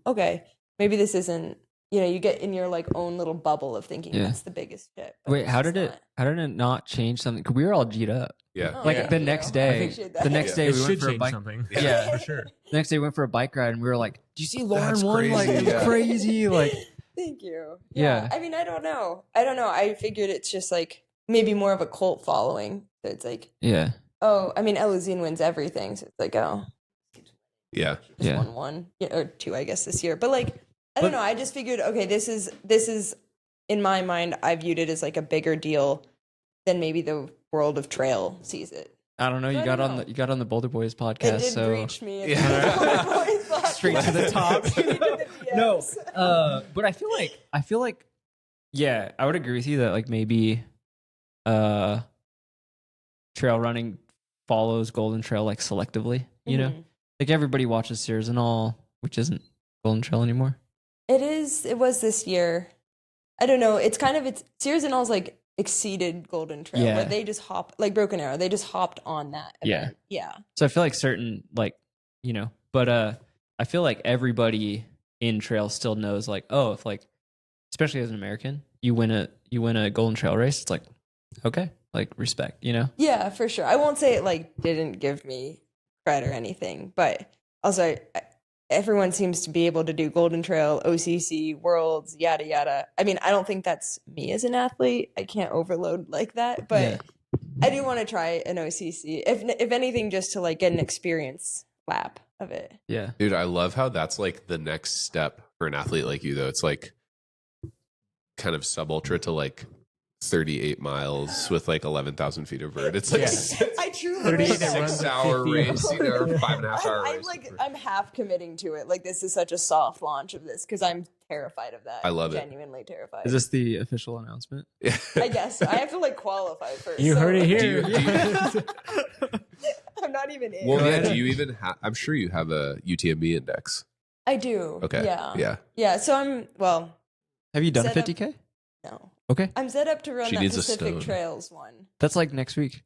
okay, maybe this isn't, you get in your like own little bubble of thinking
Yeah.
that's the biggest shit. but
wait,
it's
how
just
did it?
not.
How did it not change something? 'Cause we were all G'd up.
Yeah.
Oh,
Like
thank
the
you.
next
I
day,
appreciate that.
the next day
it
we went
should
for a
change
bike.
something.
Yeah.
for sure.
The next day we went for a bike ride and we were like, "Do you see Lauren
That's
won? Like
crazy,
it was
yeah.
crazy!" Like
Thank you.
Yeah.
I mean, I don't know. I figured it's just like maybe more of a cult following. So it's like,
yeah,
oh, I mean, Elazine wins everything. So it's like, oh,
Yeah.
just
Yeah.
won one or two, I guess, this year. But like, I don't
But-
know. I just figured, okay, this is in my mind, I viewed it as like a bigger deal than maybe the world of trail sees it.
I don't know. You
I
got
don't
on
know.
the the Boulder Boys
It
podcast,
did
so
reach me. at
Yeah.
the Boys podcast.
straight to the top.
Straight to the
No,
DMs.
but I feel like, yeah, I would agree with you that like maybe, trail running follows Golden Trail like selectively. You know,
Mhm.
like everybody watches Sears and All, which isn't Golden Trail anymore.
It is. It was this year. I don't know. It's Sears and All's like exceeded Golden Trail,
Yeah.
where they just like Broken Arrow. They just hopped on that.
Yeah.
event. Yeah.
So I feel like certain like but I feel like everybody in trail still knows like, oh, if like, especially as an American, you win a Golden Trail race, it's like, okay, like respect,
Yeah, for sure. I won't say it like didn't give me credit or anything, but also everyone seems to be able to do Golden Trail, OCC, Worlds, yada yada. I mean, I don't think that's me as an athlete. I can't overload like that, but
Yeah.
I do want to try an OCC, if anything, just to like get an experience lap of it.
Yeah.
Dude, I love how that's like the next step for an athlete like you, though. It's like kind of sub ultra to like 38 miles with like 11,000 feet of vert. It's like
Yeah.
I truly
38
wish
that
I-
runs at
6-hour
50.
race, 5.5 hour
I'm
race.
like I'm half committing to it. Like this is such a soft launch of this because I'm terrified of that.
I love it.
Genuinely terrified.
Is this the official announcement?
Yeah.
I guess so. I have to like qualify first.
You
so,
heard it
like,
here.
Do
I'm not even in.
Well,
Go
yeah.
ahead.
Do you even have? I'm sure you have a UTMB index.
I do.
Okay.
Yeah.
Yeah.
Yeah. So I'm
Have you done a
Set up-
50K?
no.
Okay.
I'm set up to run
She
that
needs a
Pacific
stone.
Trails one.
That's like next week.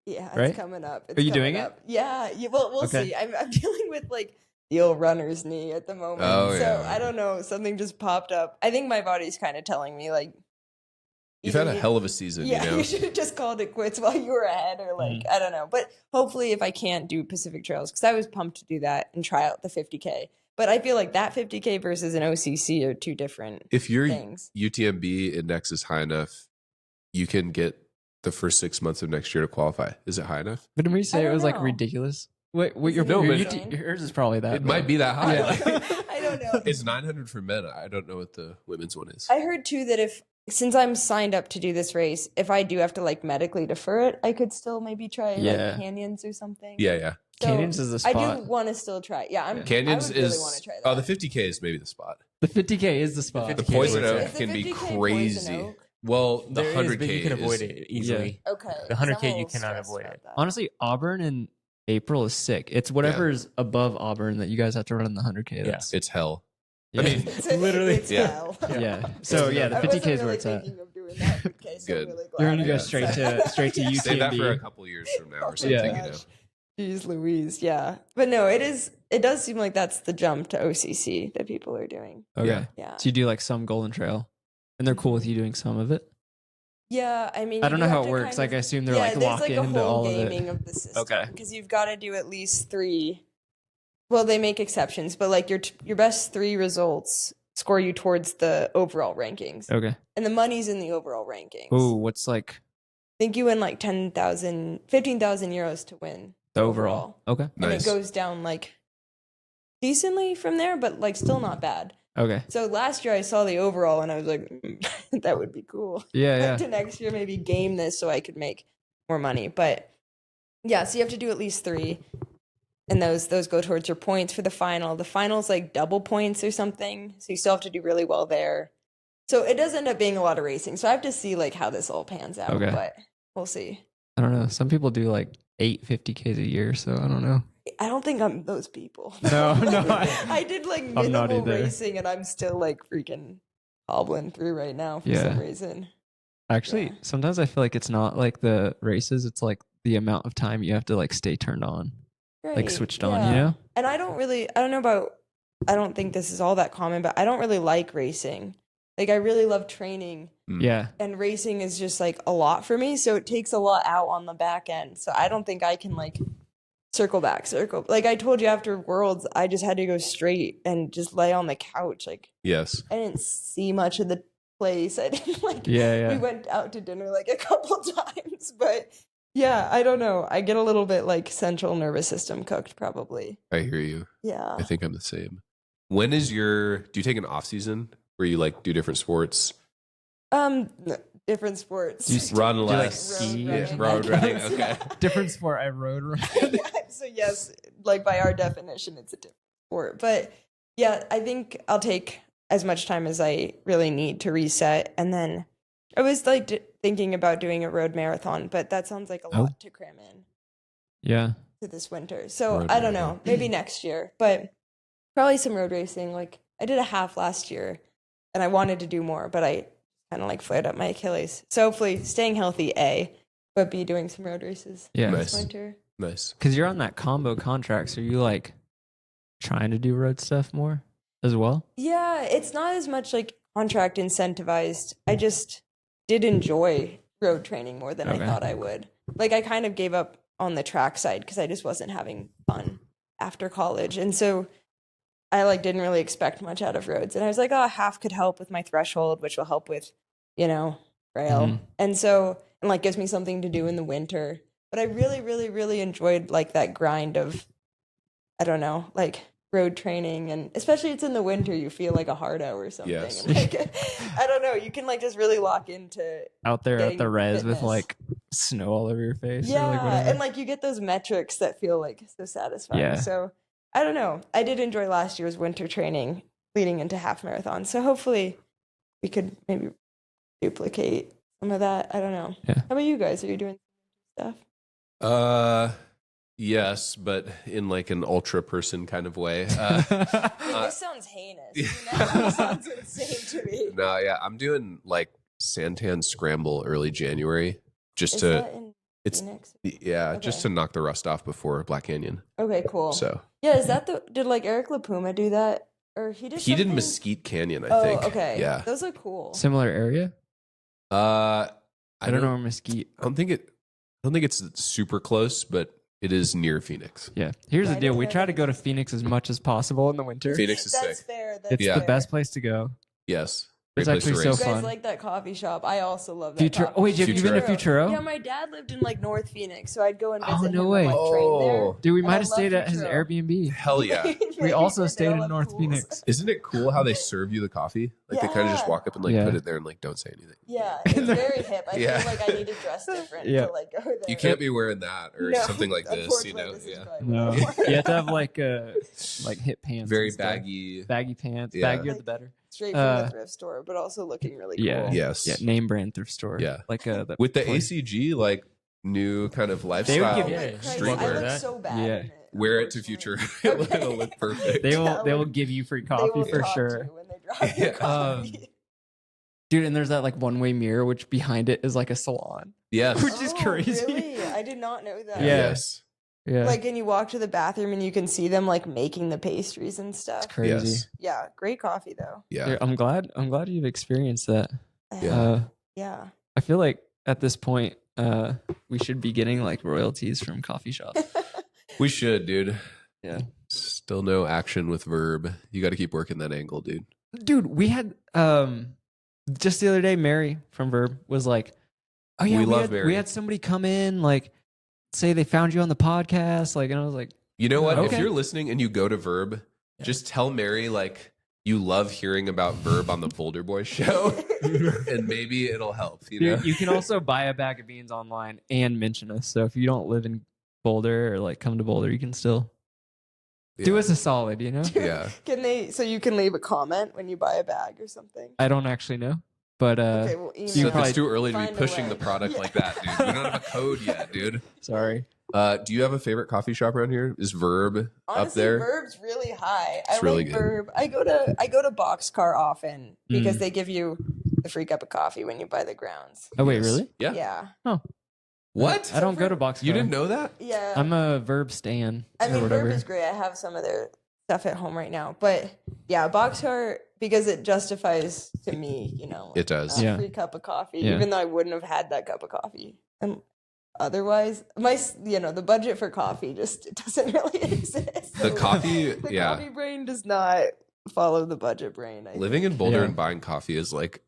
Yeah, it's
Right?
coming up.
Are you doing
coming
it?
up. Yeah. Well, we'll
Okay.
see. I'm dealing with like the old runner's knee at the moment.
Oh,
so
yeah.
I don't know. Something just popped up. I think my body's kind of telling me like.
You've
either
had a
you-
hell of a season.
Yeah,
You know.
you should have just called it quits while you were ahead, or like I don't know. But hopefully, if I can't do Pacific Trails, because I was pumped to do that and try out the 50K. But I feel like that 50K versus an OCC are two different
If your
things.
UTMB index is high enough, you can get the first 6 months of next year to qualify. Is it high enough?
But didn't we say it
don't
was like
know.
ridiculous? Wait,
Is
your,
it
your,
insane?
yours is probably that.
It
but-
might be that high.
Yeah.
I don't know.
It's 900 for men. I don't know what the women's one is.
I heard too that since I'm signed up to do this race, if I do have to like medically defer it, I could still maybe try
Yeah.
like Canyons or something.
Yeah, yeah.
So
Canyons is the
I
spot.
do want to still try. Yeah, I'm.
Canyons
I would really
is.
want to try that.
Oh, the 50K is maybe the spot.
The 50K is the spot.
The
50K
Poison
is
Oak
Is the
can be
50K Poison
crazy.
Oak?
Well, the
There is,
100K
but you can avoid
is,
it easily.
Okay.
The 100K
I'm a
you
little
cannot
stressed
avoid
about
it.
that.
Honestly, Auburn in April is sick. It's whatever's above Auburn that you guys have to run in the 100K. That's,
It's hell.
yeah.
I mean,
Literally,
it's
yeah.
hell.
yeah. So yeah, the
I wasn't
50K is where
really
it's at.
thinking of doing that 50K, so
Good.
I'm really glad
You're gonna
I
go
got
straight
set.
to UTMB.
Save that for a couple years from now or something.
Yeah.
You know.
Jeez Louise, yeah. But no, it does seem like that's the jump to OCC that people are doing.
Okay.
Yeah.
Yeah.
So you do like some Golden Trail, and they're cool with you doing some of it.
Yeah, I mean,
I don't
you
know how
have
it
to
works.
kind
Like I
of-
assume they're
yeah,
like
there's
locked
like a
into
whole
all of
gaming
it.
of the system.
Okay.
Because you've got to do at least 3. Well, they make exceptions, but like your best 3 results score you towards the overall rankings,
Okay.
and the money's in the overall rankings.
Ooh, what's like
I think you win like 15,000 euros to win
the overall? Okay.
and
Nice.
it goes down like decently from there, but like still not bad.
Okay.
So last year I saw the overall and I was like, that would be cool.
Yeah.
To next year maybe game this so I could make more money. But yeah, so you have to do at least 3. And those go towards your points for the final. The final's like double points or something. So you still have to do really well there. So it does end up being a lot of racing. So I have to see like how this all pans out.
Okay.
But we'll see.
I don't know. Some people do like 8 50Ks a year, so I don't know.
I don't think I'm those people.
No.
I did like
I'm not
minimal
either.
racing and I'm still like freaking hobbling through right now for some reason.
Actually,
Yeah.
sometimes I feel like it's not like the races, it's like the amount of time you have to like stay turned on, like
Right,
switched on, you know?
And I don't think this is all that common, but I don't really like racing. Like I really love training
Yeah.
and racing is just like a lot for me. So it takes a lot out on the back end. So I don't think I can like circle. Like I told you after Worlds, I just had to go straight and just lay on the couch. Like
Yes.
I didn't see much of the place. I didn't like,
Yeah.
we went out to dinner like a couple times, but yeah, I don't know. I get a little bit like central nervous system cooked probably.
I hear you.
Yeah.
I think I'm the same. When is do you take an off season where you like do different sports?
Different sports.
You
Run
do you, like,
less.
ski?
running.
Road running. Okay.
Different sport. I road run.
So yes, like by our definition, it's a different sport. But yeah, I think I'll take as much time as I really need to reset. And then I was like thinking about doing a road marathon, but that sounds like a lot to cram in
Yeah.
to this winter. So
Road
I don't
marathon.
know, maybe next year, but probably some road racing. Like I did a half last year and I wanted to do more, but I kind of like flared up my Achilles. So hopefully staying healthy, but be doing some road races
Yeah.
Nice.
this winter.
Nice.
Because you're on that combo contract, so you like trying to do road stuff more as well?
Yeah, it's not as much like contract incentivized. I just did enjoy road training more than I
Okay.
thought I would. Like I kind of gave up on the track side because I just wasn't having fun after college. And so I like didn't really expect much out of roads. And I was like, oh, half could help with my threshold, which will help with, trail.
Mhm.
And so, and like gives me something to do in the winter. But I really, really, really enjoyed like that grind of, I don't know, like road training. And especially it's in the winter, you feel like a hard out or something.
Yes.
And like, I don't know, you can like just really lock into
Out there at the
Getting
res with
fitness.
like snow all over your face.
yeah,
Or like whatever.
and like you get those metrics that feel like so satisfying.
Yeah.
So I don't know. I did enjoy last year's winter training leading into half marathon. So hopefully we could maybe duplicate some of that. I don't know.
Yeah.
How about you guys? Are you doing stuff?
Yes, but in like an ultra person kind of way.
This sounds heinous. That sounds insane to me.
No, yeah, I'm doing like Santan Scramble early January just
Is
to
that in
it's
Phoenix?
just
Okay.
to knock the rust off before Black Canyon.
Okay, cool.
So
Yeah, is that did like Eric LaPuma do that? Or he did
he did
something?
Mesquite Canyon, I
Oh,
think.
okay.
Yeah.
Those look cool.
Similar area?
I
don't know where Mesquite.
I don't think it's super close, but it is near Phoenix.
Yeah. Here's
Yeah,
the
I
deal.
know
We
that
try to
is-
go to Phoenix as much as possible in the winter.
Phoenix is
That's
sick.
fair.
It's
Yeah.
the
fair.
best place to go.
Yes.
It's
Great place
actually
to
so
You
race.
guys
fun.
like that coffee shop? I also love that.
Future.
coffee
Oh wait, have you been to
Futuro.
Futuro?
Yeah, my dad lived in like North Phoenix, so I'd go and
Oh,
visit
no
him
way.
and like train there.
Oh.
Dude, we
And
might
I
have
love
stayed at his
Futuro.
Airbnb.
Hell yeah.
We also
They
stayed
all
in
have
North
pools.
Phoenix.
Isn't it cool how they serve you the coffee? Like they kind of just
Yeah.
walk up and like
Yeah.
put it there and like don't say anything.
Yeah, it's very hip. I
Yeah.
feel like I need to dress different
Yeah.
to like go there.
You can't be wearing that or
No,
something like this, you
unfortunately,
know?
this is
Yeah.
probably
No,
what I want.
you have to have like hip pants.
Very
and stuff.
baggy.
baggy pants.
Yeah.
Baggier the better.
Straight from
Uh,
the thrift store, but also looking really
Yeah.
cool.
Yes.
Yeah, name brand thrift store.
Yeah.
like
With the
place.
ACG, like new kind of
They
lifestyle.
would give
Oh
you-
my
Yeah,
Christ,
streetwear.
I look
that.
so bad.
Yeah.
in it,
Wear it to
unfortunately.
future.
Okay.
It'll look perfect.
They will.
Yeah,
They will
like-
give you free
They
coffee
will
for
talk
sure,
to when they drop
Yeah.
your coffee.
dude. And there's that like one way mirror, which behind it is like a salon.
Yes.
Which is
Oh,
crazy.
Really? I did not know that.
Yeah.
Yes.
Yeah,
Like, and you walk to the bathroom and you can see them like making the pastries and stuff.
it's crazy.
Yes.
Yeah, great coffee though.
Yeah.
Dude, I'm glad you've experienced that.
Yeah.
Yeah.
I feel like at this point, we should be getting like royalties from coffee shops.
We should, dude.
Yeah.
Still no action with Verb. You got to keep working that angle, dude.
Dude, we had just the other day, Mary from Verb was like, "Oh yeah,
We love
had,
Mary.
we had somebody come in like say they found you on the podcast." Like, and I was like,
You know what? If
Okay.
you're listening and you go to Verb, just tell Mary like you love hearing about Verb on the Boulder Boys show, and maybe it'll help. You know,
You can also buy a bag of beans online and mention us. So if you don't live in Boulder or like come to Boulder, you can still do us a solid, you know?
Yeah.
Can they? So you can leave a comment when you buy a bag or something.
I don't actually know, but
Okay, well, email.
So
probably
it's too early to be
find a
pushing
way.
the product
Yeah.
like that, dude. We don't have a code yet, dude.
sorry.
Do you have a favorite coffee shop around here? Is Verb
Honestly,
up there?
Verb's really high.
It's
I
really
like
good.
Verb. I go to Boxcar often because
Mm.
they give you the free cup of coffee when you buy the grounds.
Oh wait,
Yes.
really?
Yeah.
Yeah.
What?
I don't
So
go to
for-
Boxcar.
You didn't know that?
Yeah.
I'm a Verb stan.
I
or
mean,
whatever.
Verb is great. I have some of their stuff at home right now. But yeah, Boxcar, because it justifies to me, you know,
It does.
a
Yeah.
free cup of coffee,
Yeah.
even though I wouldn't have had that cup of coffee. And otherwise, the budget for coffee just it doesn't really exist.
The coffee,
the
yeah.
coffee brain does not follow the budget brain.
Living in Boulder
Yeah.
and buying coffee is like,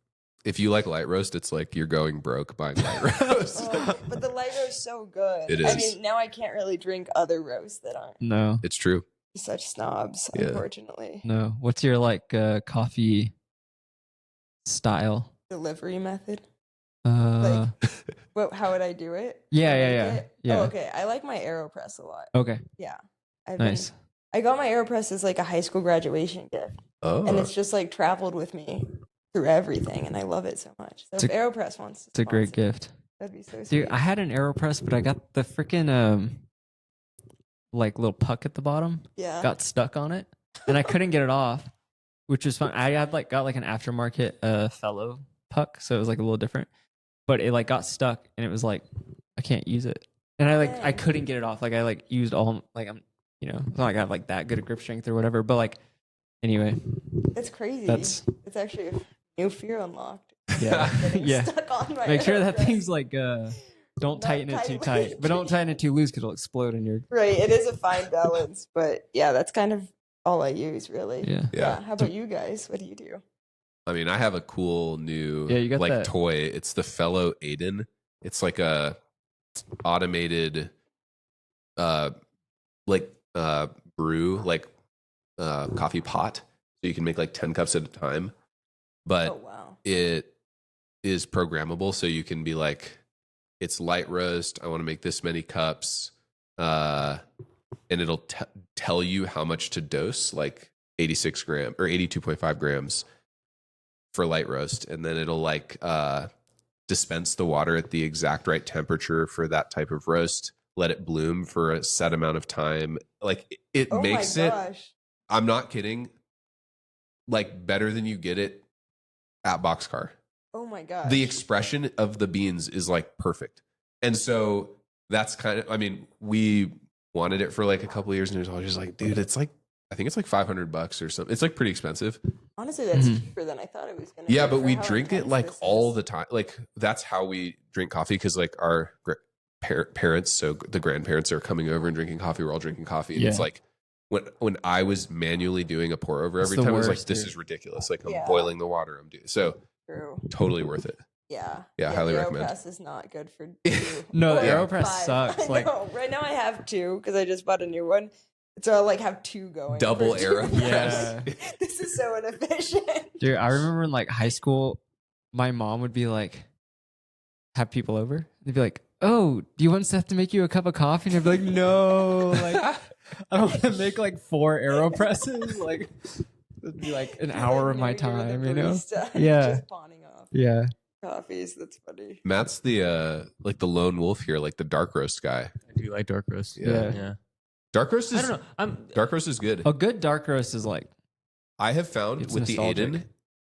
if you like light roast, it's like you're going broke buying light roast.
Oh, but the light roast so good.
It
I
is.
mean, now I can't really drink other roasts that aren't
No,
It's true.
such snobs,
Yeah.
unfortunately.
no. What's your like coffee style?
Delivery method.
Uh,
How would I do it?
Yeah,
To
yeah,
make
yeah,
it?
yeah.
Oh, okay. I like my AeroPress a lot.
okay,
Yeah. I've
nice.
I got my AeroPress as like a high school graduation gift.
Oh.
And it's just like traveled with me through everything. And I love it so much. So
It's
if
a-
AeroPress wants to
It's a great
sponsor,
gift,
that'd be so sweet.
dude. I had an AeroPress, but I got the freaking like little puck at the bottom.
yeah.
Got stuck on it, and I couldn't get it off, which was fun. I had got like an aftermarket fellow puck, so it was like a little different, but it like got stuck, and it was like I can't use it, and I
Dang.
couldn't get it off. Like I used all I'm it's not like I have like that good a grip strength or whatever, but like anyway,
That's crazy.
that's
It's actually a new fear unlocked.
yeah
Getting
yeah.
stuck on my
Make sure that
AeroPress.
thing's like don't
Not
tighten it too
tightly.
tight, but don't tighten it too loose because it'll explode in your
Right. It is a fine balance, but yeah, that's kind of all I use, really.
yeah.
Yeah.
How about you guys? What do you do?
I mean, I have a cool new
Yeah, you got
like
that.
toy. It's the Fellow Aiden. It's like a automated brew coffee pot. So you can make like 10 cups at a time. But
Oh wow.
it is programmable, so you can be like, it's light roast, I want to make this many cups, and it'll tell you how much to dose, like 86 gram or 82.5 grams for light roast, and then it'll like dispense the water at the exact right temperature for that type of roast, let it bloom for a set amount of time. Like it
Oh
makes
my
it,
gosh.
I'm not kidding, like better than you get it at Boxcar.
Oh my gosh.
The expression of the beans is like perfect. And so that's kind of, I mean, we wanted it for like a couple of years, and it was all just like, dude, it's like, I think it's like $500 or something. It's like pretty expensive.
Honestly, that's
Mhm.
cheaper than I thought it was gonna be.
Yeah, but
for
we
how
drink it
intense
like
this
all
is.
the time. Like that's how we drink coffee, because like our parents, so the grandparents are coming over and drinking coffee. We're all drinking coffee, and it's
Yeah.
like when I was manually doing a pour over
It's
every
the
time, it was like,
worst,
this
dude.
is ridiculous. Like I'm
Yeah.
boiling the water. I'm doing so
True.
totally worth it.
Yeah.
Yeah, highly
the
recommend.
AeroPress is not good for two.
No, the
or
AeroPress
five.
sucks,
I
like-
know. Right now I have two because I just bought a new one. So I'll like have two going.
Double
for two
AeroPress.
Yeah.
This is so inefficient.
Dude, I remember in like high school, my mom would be like, have people over. They'd be like, "Oh, do you want Seth to make you a cup of coffee?" And I'd be like, "No, like I don't want to make like 4 AeroPresses. Like it'd be like an hour of my
You're the
time, you know?"
barista,
Yeah.
Just pawning off
Yeah.
coffees. That's funny.
Matt's the like the lone wolf here, like the dark roast guy.
I do like dark roast.
Yeah.
Yeah.
Dark roast
I
is
don't know.
dark roast is good.
A good dark roast is like
I have found
It's
with
nostalgic.
the Aiden,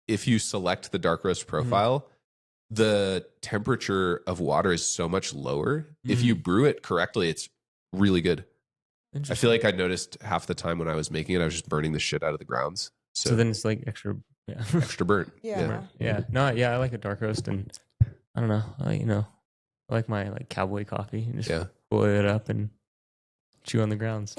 if you select the dark roast profile, the temperature of water is so much lower. If you brew it correctly, it's really good. I feel like I noticed half the time when I was making it, I was just burning the shit out of the grounds. So,
So then it's like extra. Yeah.
extra burnt.
Yeah.
Yeah. No. Yeah. I like a dark roast, and I don't know. I like my like cowboy coffee. And just
Yeah.
boil it up and chew on the grounds.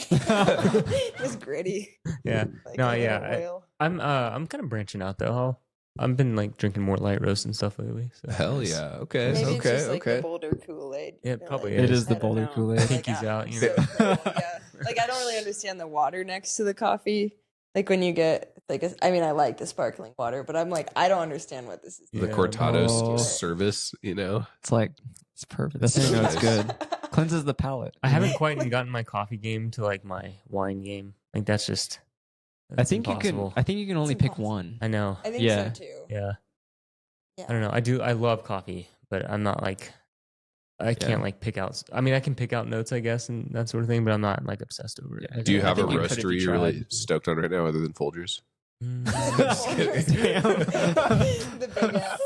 Just gritty.
Yeah.
Like
No,
a little
yeah,
oil.
I'm kind of branching out though. I've been like drinking more light roast and stuff lately. So
Hell yeah. Okay.
Maybe it's
okay.
just like
okay.
the Boulder Kool-Aid.
Yeah,
You're
probably
like,
It is the
I don't
Boulder
know.
Kool-Aid.
Pinky's out, you
so
know.
cool, yeah. Like I don't really understand the water next to the coffee. Like when you get like, I mean, I like the sparkling water, but I'm like, I don't understand what this is.
The
Yeah.
Cortados
Oh.
service, you know.
It's like it's perfect. That's how you know it's good. Cleanses the palate.
I haven't quite gotten my coffee game to like my wine game. Like that's
I think
impossible.
you can. I think you can only
It's
pick
impossible.
one.
I know.
I think
Yeah.
so too.
Yeah.
Yeah.
I don't know. I love coffee, but I'm not like I can't like pick out. I mean, I can pick out notes, I guess, and that sort of thing, but I'm not like obsessed over it.
Yeah.
Like,
Do you
I
have a
think you could if
roaster
you
you're really
tried.
stoked on right now, other than Folgers?
Just
kidding.
The big F.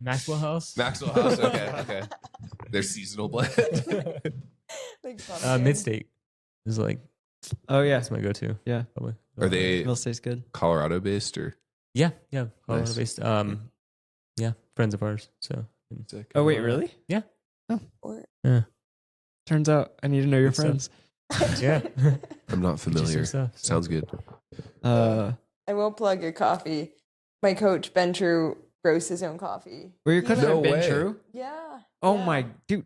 Maxwell House?
Maxwell House. Okay. They're seasonal blend.
Like pumpkin.
Mid-State is like
Oh yeah,
that's my go-to.
Yeah.
Probably.
Are they
Mill State's good.
Colorado based or?
Yeah, Colorado
Nice.
based. Yeah, friends of ours. So
Oh wait, really?
Or-
Turns out I need to know your
Good stuff.
friends.
yeah,
I'm not familiar.
Stuff, so.
Sounds good.
I will plug a coffee. My coach Ben True roasts his own coffee.
Were your
He
coach
went-
No
Ben
way.
True?
Yeah.
Oh
yeah.
my dude.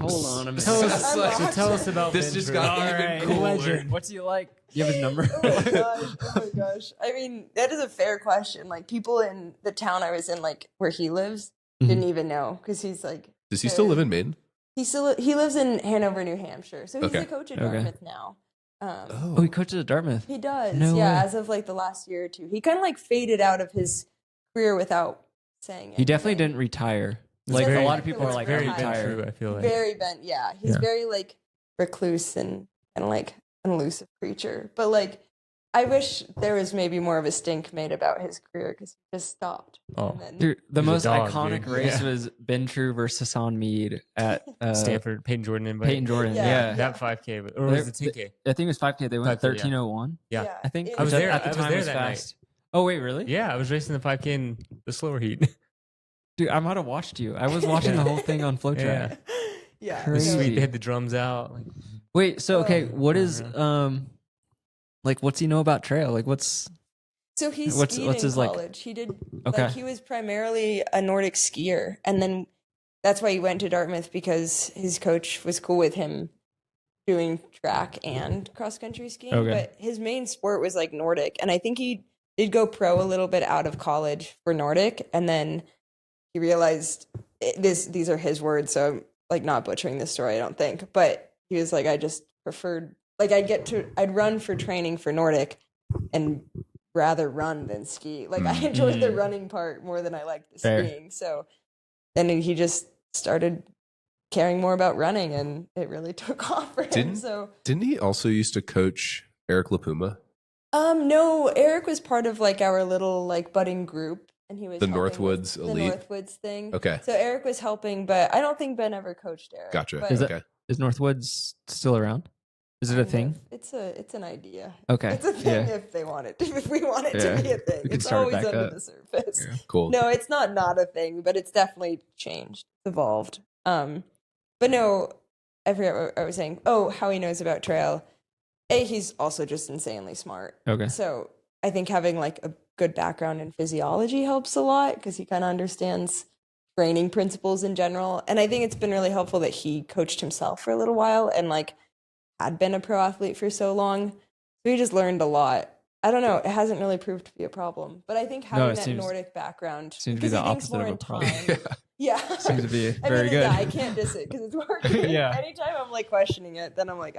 Hold on a minute.
Tell
This
us,
is like-
so tell us about
This
Ben
just
True.
got
All
even
right.
cooler.
Legend. What's he like? You have his number?
Oh my gosh. Oh my gosh. I mean, that is a fair question. Like people in the town I was in, like where he lives, didn't even know because he's like
Does he still live in Maine?
he lives in Hanover, New Hampshire. So he's
Okay.
the coach at
Okay.
Dartmouth now.
Oh, he coaches at Dartmouth.
He does.
No
yeah,
way.
as of like the last year or two. He kind of like faded out of his career without saying it.
He definitely didn't retire. Like
very-
a lot of people are like
very
Ben
retire.
True, I feel like.
Very bent. Yeah, he's
Yeah.
very like recluse and kind of like an elusive creature. But like, I wish there was maybe more of a stink made about his career because he just stopped.
Oh.
And then-
Dude, the
He's a
most
dog,
iconic
dude.
race
Yeah.
was Ben True versus Hassan Mead at
Stanford, Peyton Jordan invite.
Peyton Jordan.
Yeah.
Yeah.
That 5K, or was it 10K?
I think it was 5K. They went
5K, yeah.
13:01.
Yeah.
I think
It
I was
which
there-
at the
I was
time
there
was
that
fast. Oh wait, really?
Yeah, I was racing the 5K in the slower heat.
Dude, I might have watched you. I was watching the whole thing on Flow Track.
yeah.
It was
Crazy.
sweet. They had the drums out. Like,
Wait, so okay,
Oh.
what is like what's he know about trail? Like what's
So he's
What's-
skied
what's
in
his, like-
college. He did.
Okay.
Like he was primarily a Nordic skier, and then that's why he went to Dartmouth because his coach was cool with him doing track and cross country skiing.
Okay.
But his main sport was like Nordic, and I think he did go pro a little bit out of college for Nordic, and then he realized these are his words, so I'm like not butchering this story, I don't think. But he was like, I just preferred like I'd run for training for Nordic and rather run than ski. Like I enjoyed the running part more than I liked the
Fair.
skiing. So then he just started caring more about running, and it really took off for him.
Didn't- Didn't he also used to coach Eric LaPuma?
No, Eric was part of like our little like budding group, and he was
The
helping with
Northwoods
the
Elite?
Northwoods thing.
Okay.
So Eric was helping, but I don't think Ben ever coached Eric.
Gotcha.
But
Is it-
Okay.
is Northwoods still around? Is it a thing?
It's an idea.
Okay.
It's a thing
Yeah.
if they want it. If we want it
Yeah.
to be a thing,
We could
it's
start it
always
back
under
up.
the surface.
Cool.
No, it's not a thing, but it's definitely changed, evolved. But no, I forget what I was saying. Oh, how he knows about trail. He's also just insanely smart.
Okay.
So I think having like a good background in physiology helps a lot because he kind of understands training principles in general. And I think it's been really helpful that he coached himself for a little while and like had been a pro athlete for so long. So he just learned a lot. I don't know. It hasn't really proved to be a problem, but I think having
it
that
seems-
Nordic background
seems to be
because
the
he thinks
opposite
more
of a
in
problem.
time. Yeah.
Seems to be
I
very
mean,
good.
yeah, I can't diss it because it's working.
Yeah.
Anytime I'm like questioning it, then I'm like,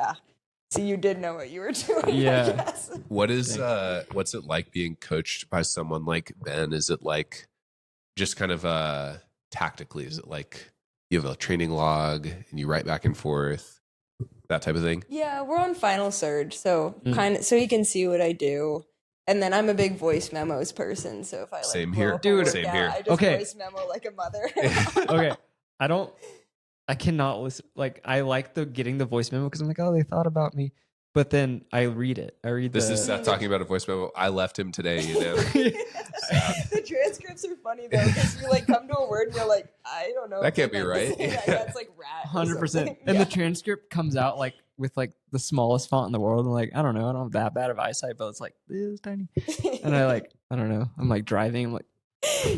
so you did know what you were doing.
Yeah.
I guess.
What is what's it like being coached by someone like Ben? Is it like just kind of tactically? Is it like you have a training log and you write back and forth, that type of thing?
Yeah, we're on Final Surge, so
Mm.
kind of so he can see what I do. And then I'm a big voice memos person, so if I like
Same
blow
here.
up a
Dude.
Same
workout,
here.
I just
Okay.
voice memo like a mother.
Okay. I cannot listen. Like, I like getting the voice memo because I'm like, oh, they thought about me. But then I read it. I read
This
the.
is Seth talking about a voice memo. I left him today, you know.
The transcripts are funny though, because you like come to a word and you're like, I don't know.
That
if
can't
I
be
meant
right.
to say that. Yeah, it's like rat. or
100%.
something.
And
Yeah.
the transcript comes out like with like the smallest font in the world. I'm like, I don't know. I don't have that bad of eyesight, but it's like, this tiny. And I don't know. I'm like driving. I'm like,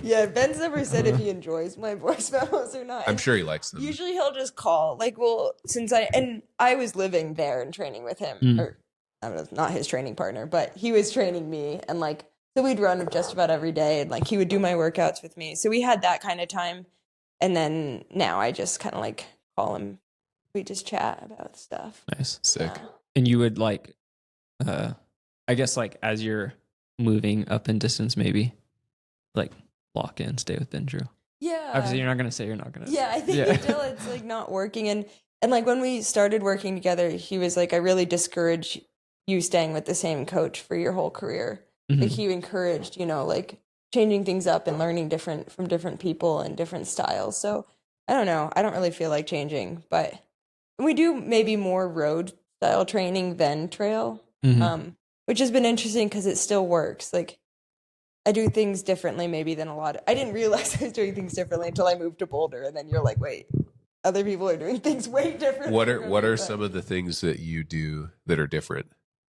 Yeah, Ben's never said if he enjoys my voice memos or not.
I'm sure he likes them.
Usually he'll just call. Like, well, since I was living there and training with him,
Mm.
or I don't know, not his training partner, but he was training me, and like so we'd run just about every day, and like he would do my workouts with me. So we had that kind of time, and then now I just kind of like call him. We just chat about stuff.
Nice.
Sick.
Yeah.
And you would like, I guess like as you're moving up in distance, maybe like lock in, stay with Drew.
Yeah.
Obviously, you're not gonna say you're not gonna.
Yeah, I think until it's like not working, and like when we started working together, he was like, I really discourage you staying with the same coach for your whole career.
Mhm.
Like he encouraged, like changing things up and learning from different people and different styles. So I don't know. I don't really feel like changing, but we do maybe more road style training than trail, which has been interesting because it still works. Like I do things differently maybe than I didn't realize I was doing things differently until I moved to Boulder, and then you're like, wait, other people are doing things way different.
What are some of the things that you do that are different?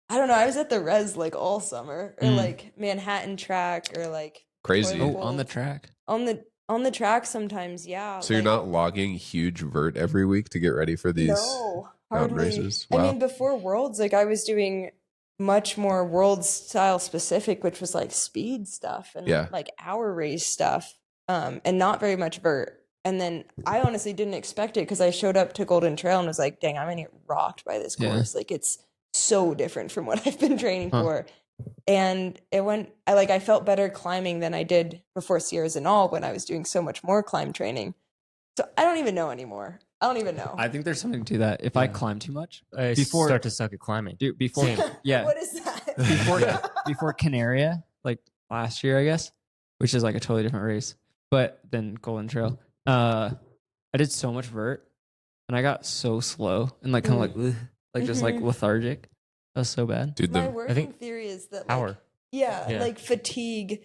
I don't know. I was at the res like all summer, or like Manhattan track, or like
Crazy.
Oh, on the track.
On the track sometimes, yeah.
So you're not logging huge vert every week to get ready for these
No,
mountain
hardly.
races?
I
Wow.
mean, before Worlds, like I was doing much more world style specific, which was like speed stuff and like hour race stuff, and not very much vert. And then I honestly didn't expect it because I showed up to Golden Trail and was like, dang, I'm gonna get rocked by this course. Like it's so different from what I've been training for. And I felt better climbing than I did before Sierras and all when I was doing so much more climb training. So I don't even know anymore. I don't even know.
I think there's something to that. If I climb too much,
I start to suck at climbing.
dude, before
What is that?
before Canaria, like last year, I guess, which is like a totally different race, but then Golden Trail, I did so much vert, and I got so slow and like kind of like ugh, like just like lethargic. That was so bad.
Dude,
My working theory is that
power.
like fatigue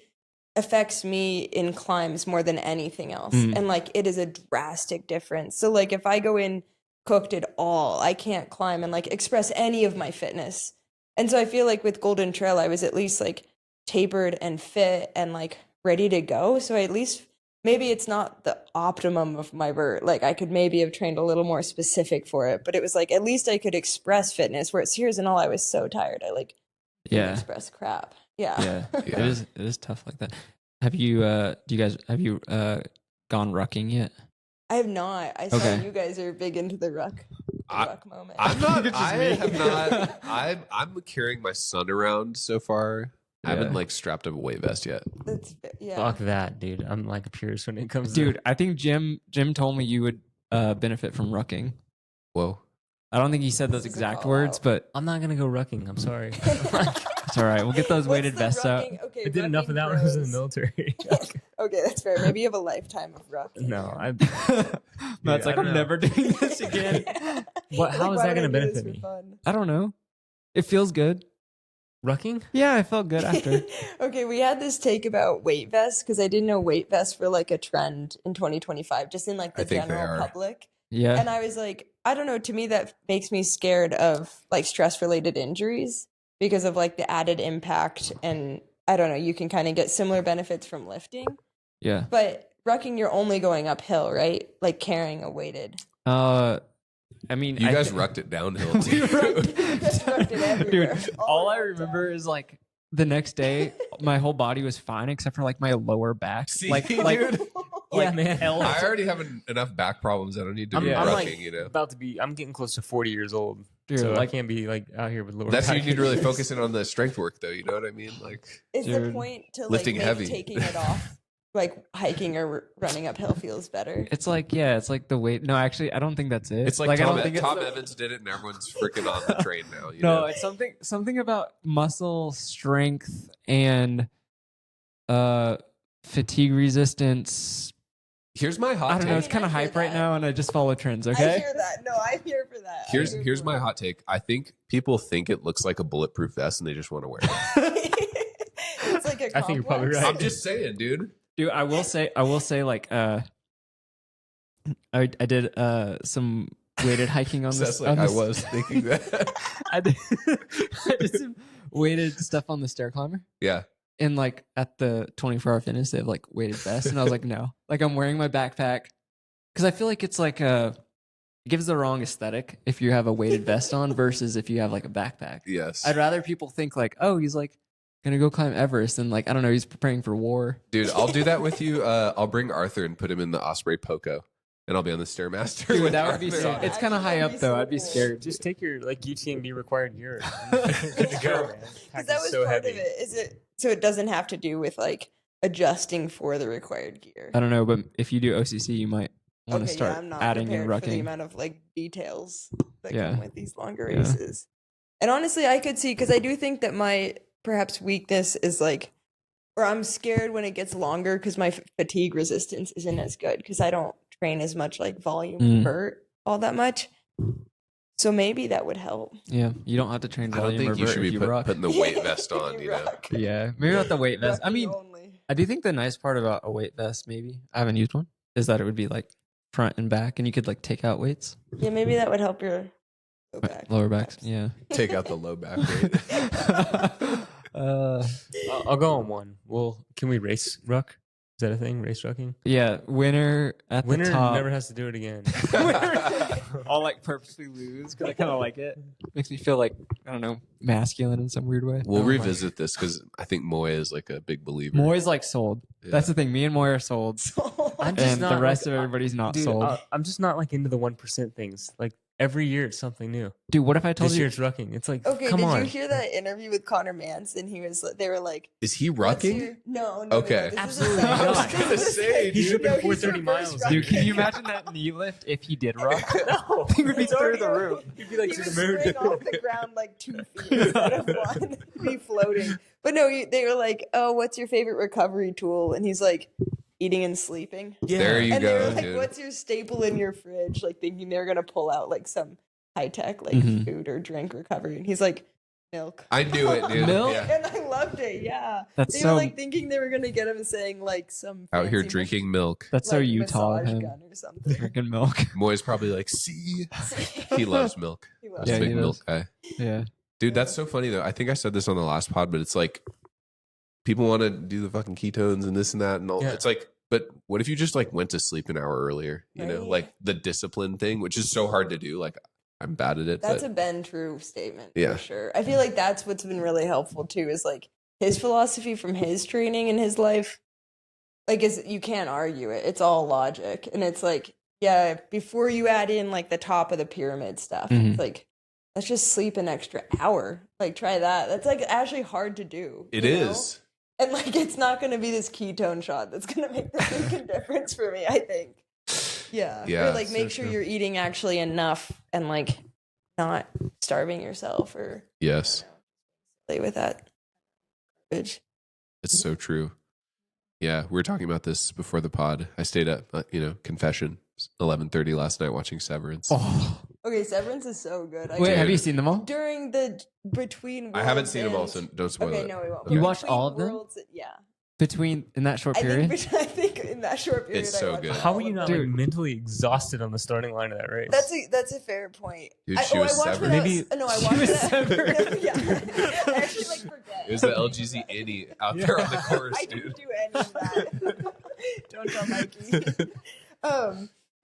affects me in climbs more than anything else, and like it is a drastic difference. So like if I go in cooked at all, I can't climb and like express any of my fitness. And so I feel like with Golden Trail, I was at least like tapered and fit and like ready to go. So at least maybe it's not the optimum of my vert. Like I could maybe have trained a little more specific for it, but it was like at least I could express fitness. Where it's Sierras and all, I was so tired. I like couldn't express crap. Yeah.
It is tough like that. Have you gone rucking yet?
I have not. I saw you guys are big into the ruck moment.
I'm not. I have not. I'm carrying my son around so far. I haven't like strapped up a weight vest yet.
Fuck that, dude. I'm like a purist when it comes
Dude, I think Jim told me you would benefit from rucking.
Whoa.
I don't think he said those exact words, but
I'm not gonna go rucking. I'm sorry.
it's all right. We'll get those weighted vests out.
Okay,
I did enough of that when I was in the military.
Okay, that's fair. Maybe you have a lifetime of ruck.
No,
Matt's like, I'm never doing this again.
How is that gonna benefit me?
I don't know. It feels good.
Rucking?
Yeah, I felt good after.
Okay, we had this take about weight vests because I didn't know weight vests were like a trend in 2025, just in like the general public.
Yeah.
And I was like, I don't know, to me that makes me scared of like stress related injuries because of like the added impact, and I don't know, you can kind of get similar benefits from lifting.
Yeah.
But rucking, you're only going uphill, right? Like carrying a weighted.
I mean,
you guys rucked it downhill too.
Dude, all I remember is like the next day, my whole body was fine except for like my lower back.
See,
like,
dude.
Like, man,
I already have enough back problems. I don't need to be
I'm
rucking,
like about to be. I'm getting close to 40 years old,
dude,
so
like,
I can't be like out here with lower.
That's
back
when you need to really
injuries.
focus in on the strength work, though. You know what I mean? Like,
is the point to
lifting
like make
heavy.
taking it off, like hiking or running uphill feels better?
It's like, it's like the weight. No, actually, I don't think that's it.
it's like
I
Tom,
don't think
Tom Evans did it, and everyone's freaking on the train now. You know?
it's something about muscle strength and fatigue resistance.
Here's my hot
I don't know.
take.
It's kind of hype right now, and I just follow trends.
I
Okay.
hear that. No, I'm here for that.
Here's my hot take. I think people think it looks like a bulletproof vest, and they just want to wear it.
It's like a
I think you're probably
complex.
right.
I'm just saying, dude.
Dude, I will say, like, I did some weighted hiking on this.
That's like I was thinking that.
I did some weighted stuff on the stair climber.
Yeah.
And like at the 24-hour fitness, they have like weighted vests, and I was like, no, like I'm wearing my backpack because I feel like it's like gives the wrong aesthetic if you have a weighted vest on versus if you have like a backpack.
Yes.
I'd rather people think like, oh, he's like gonna go climb Everest, and like I don't know, he's preparing for war.
Dude, I'll do that with you. I'll bring Arthur and put him in the Osprey Poco, and I'll be on the Stairmaster.
Dude,
with
that would be
Arthur.
so. It's kind of high up though. I'd be scared.
Just take your like UTMB required gear. Good to go, man.
Because that was part of it. Is it so it doesn't have to do with like adjusting for the required gear?
I don't know, but if you do OCC, you might want to
Okay,
start
I'm not
adding in
prepared for the
rucking.
amount of like details that
Yeah.
come with these longer
Yeah.
races. And honestly, I could see because I do think that my perhaps weakness is like, or I'm scared when it gets longer because my fatigue resistance isn't as good because I don't train as much like volume vert all that much. So maybe that would help.
Yeah, you don't have to train
I don't
volume
think you
revert
should
if
be
you rock.
putting the weight vest on, you know?
Rock.
Yeah, maybe not the weight vest. I
Rucking
mean,
only.
I do think the nice part about a weight vest, maybe I haven't used one, is that it would be like front and back, and you could like take out weights,
Yeah, maybe that would help your low back,
lower backs.
perhaps.
Yeah.
Take out the low back weight.
I'll go on one. Well, can we race ruck? Is that a thing? Race rucking?
Yeah, winner at
Winner
the top.
never has to do it again.
I'll like purposely lose because I kind of like it. Makes me feel like I don't know, masculine in some weird way.
We'll
Oh my-
revisit this because I think Moy is like a big believer.
Moy's like sold.
Yeah.
That's the thing. Me and Moy are sold,
I'm just
and
not
the rest
like-
of everybody's not
Dude,
sold.
I'm just not like into the 1% things. Like every year it's something new.
Dude, what if I told
This
you?
year it's rucking. It's like,
Okay,
come
did
on.
you hear that interview with Connor Manson? They were like,
Is he
what's
rucking?
your- No, no,
Okay.
no, this
Absolutely
is a-
not. I was
gonna say,
He should have been
he's
430
reverse
miles.
rucking.
Dude, can you imagine that knee lift if he did rock?
No,
He would be through the roof.
He'd be like
He
to
would
the moon.
spring off the ground like 2 feet instead of one. He'd be floating. But no, they were like, "Oh, what's your favorite recovery tool?" And he's like, "Eating and sleeping."
Yeah.
There you
And they
go,
were like,
dude.
"What's your staple in your fridge?" Like thinking they were gonna pull out like some high tech like
Mhm.
food or drink recovery. And he's like, "Milk."
I knew it, dude.
Milk?
Yeah.
And I loved it. Yeah,
That's
they
so.
were like thinking they were gonna get him saying like some
Out here
fancy
drinking milk.
That's so
like,
Utah of
massage
him.
gun or something.
Drinking milk.
Moy's probably like, see, he loves milk.
He
He's
loves
a
Yeah,
it.
big
he
milk
does.
guy.
Yeah.
Dude, that's so funny though. I think I said this on the last pod, but it's like people want to do the fucking ketones and this and that and all.
Yeah.
It's like, but what if you just like went to sleep an hour earlier? You know,
Right.
like the discipline thing, which is so hard to do. Like I'm bad at it.
That's
but
a Ben True statement
Yeah.
for sure. I feel like that's what's been really helpful too, is like his philosophy from his training in his life. Like, is you can't argue it. It's all logic, and it's like, yeah, before you add in like the top of the pyramid stuff,
Mhm.
it's like, let's just sleep an extra hour. Like, try that. That's like actually hard to do.
It
you know?
is.
And like, it's not going to be this ketone shot that's going to make the freaking difference for me, I think. Yeah.
Yeah,
Or like,
so
make sure
true.
you're eating actually enough and like not starving yourself or
Yes,
play with that garbage.
it's so true. Yeah, we were talking about this before the pod. I stayed up, confession, 11:30 last night watching Severance.
Oh.
Okay, Severance is so good. I
Wait,
did-
have you seen them all?
during the between
I haven't
Worlds
seen them all,
and-
so don't spoil
Okay,
it.
no, we won't.
You
But
watched
between
all of them?
Worlds, yeah.
Between in that short
I
period?
think in that short period,
It's
I
so
watched
good.
all
How were
of
you not
them.
like mentally exhausted on the starting line of that race?
That's a fair point.
Dude, she was
I watched
severed.
when I
Maybe
was, no, I
she
watched
was
that.
severed.
Yeah, I actually like forget.
It was the LGZ Annie out there on the course,
I
dude.
didn't do any of that. Don't tell Mikey.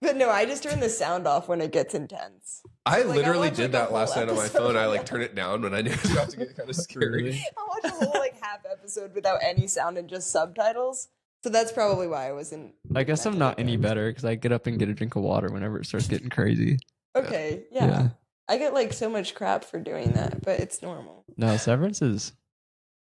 But no, I just turn the sound off when it gets intense.
I
like, I
literally
watched,
did
like,
that
a
last
whole
night on my
episode.
phone. I like turn it down when I knew it was about to get kind of scary.
Really?
I watched a whole like half episode without any sound and just subtitles. So that's probably why I wasn't.
I guess I'm not any better because I get up and get a drink of water whenever it starts getting crazy.
Okay, yeah.
Yeah.
I get like so much crap for doing that, but it's normal.
No, Severance is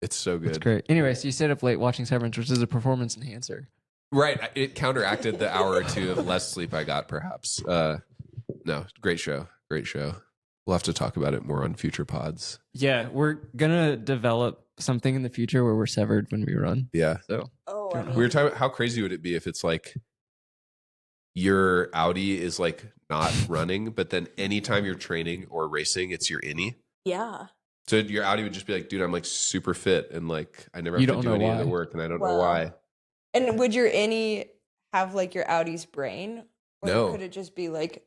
It's so
it's
good.
great. Anyway, so you stayed up late watching Severance, which is a performance enhancer.
Right. It counteracted the hour or two of less sleep I got, perhaps. No, great show. Great show. We'll have to talk about it more on future pods.
Yeah, we're gonna develop something in the future where we're severed when we run.
Yeah.
So
Oh,
I
I
mean-
mean,
We were talking about how crazy would it be if it's like your Audi is like not running, but then anytime you're training or racing, it's your innie.
yeah.
So your Audi would just be like, dude, I'm like super fit and like I never have
You
to
don't
do
know
any of
why.
the work and I don't know
Wow.
why.
And would your innie have like your Audi's brain? Or
No.
could it just be like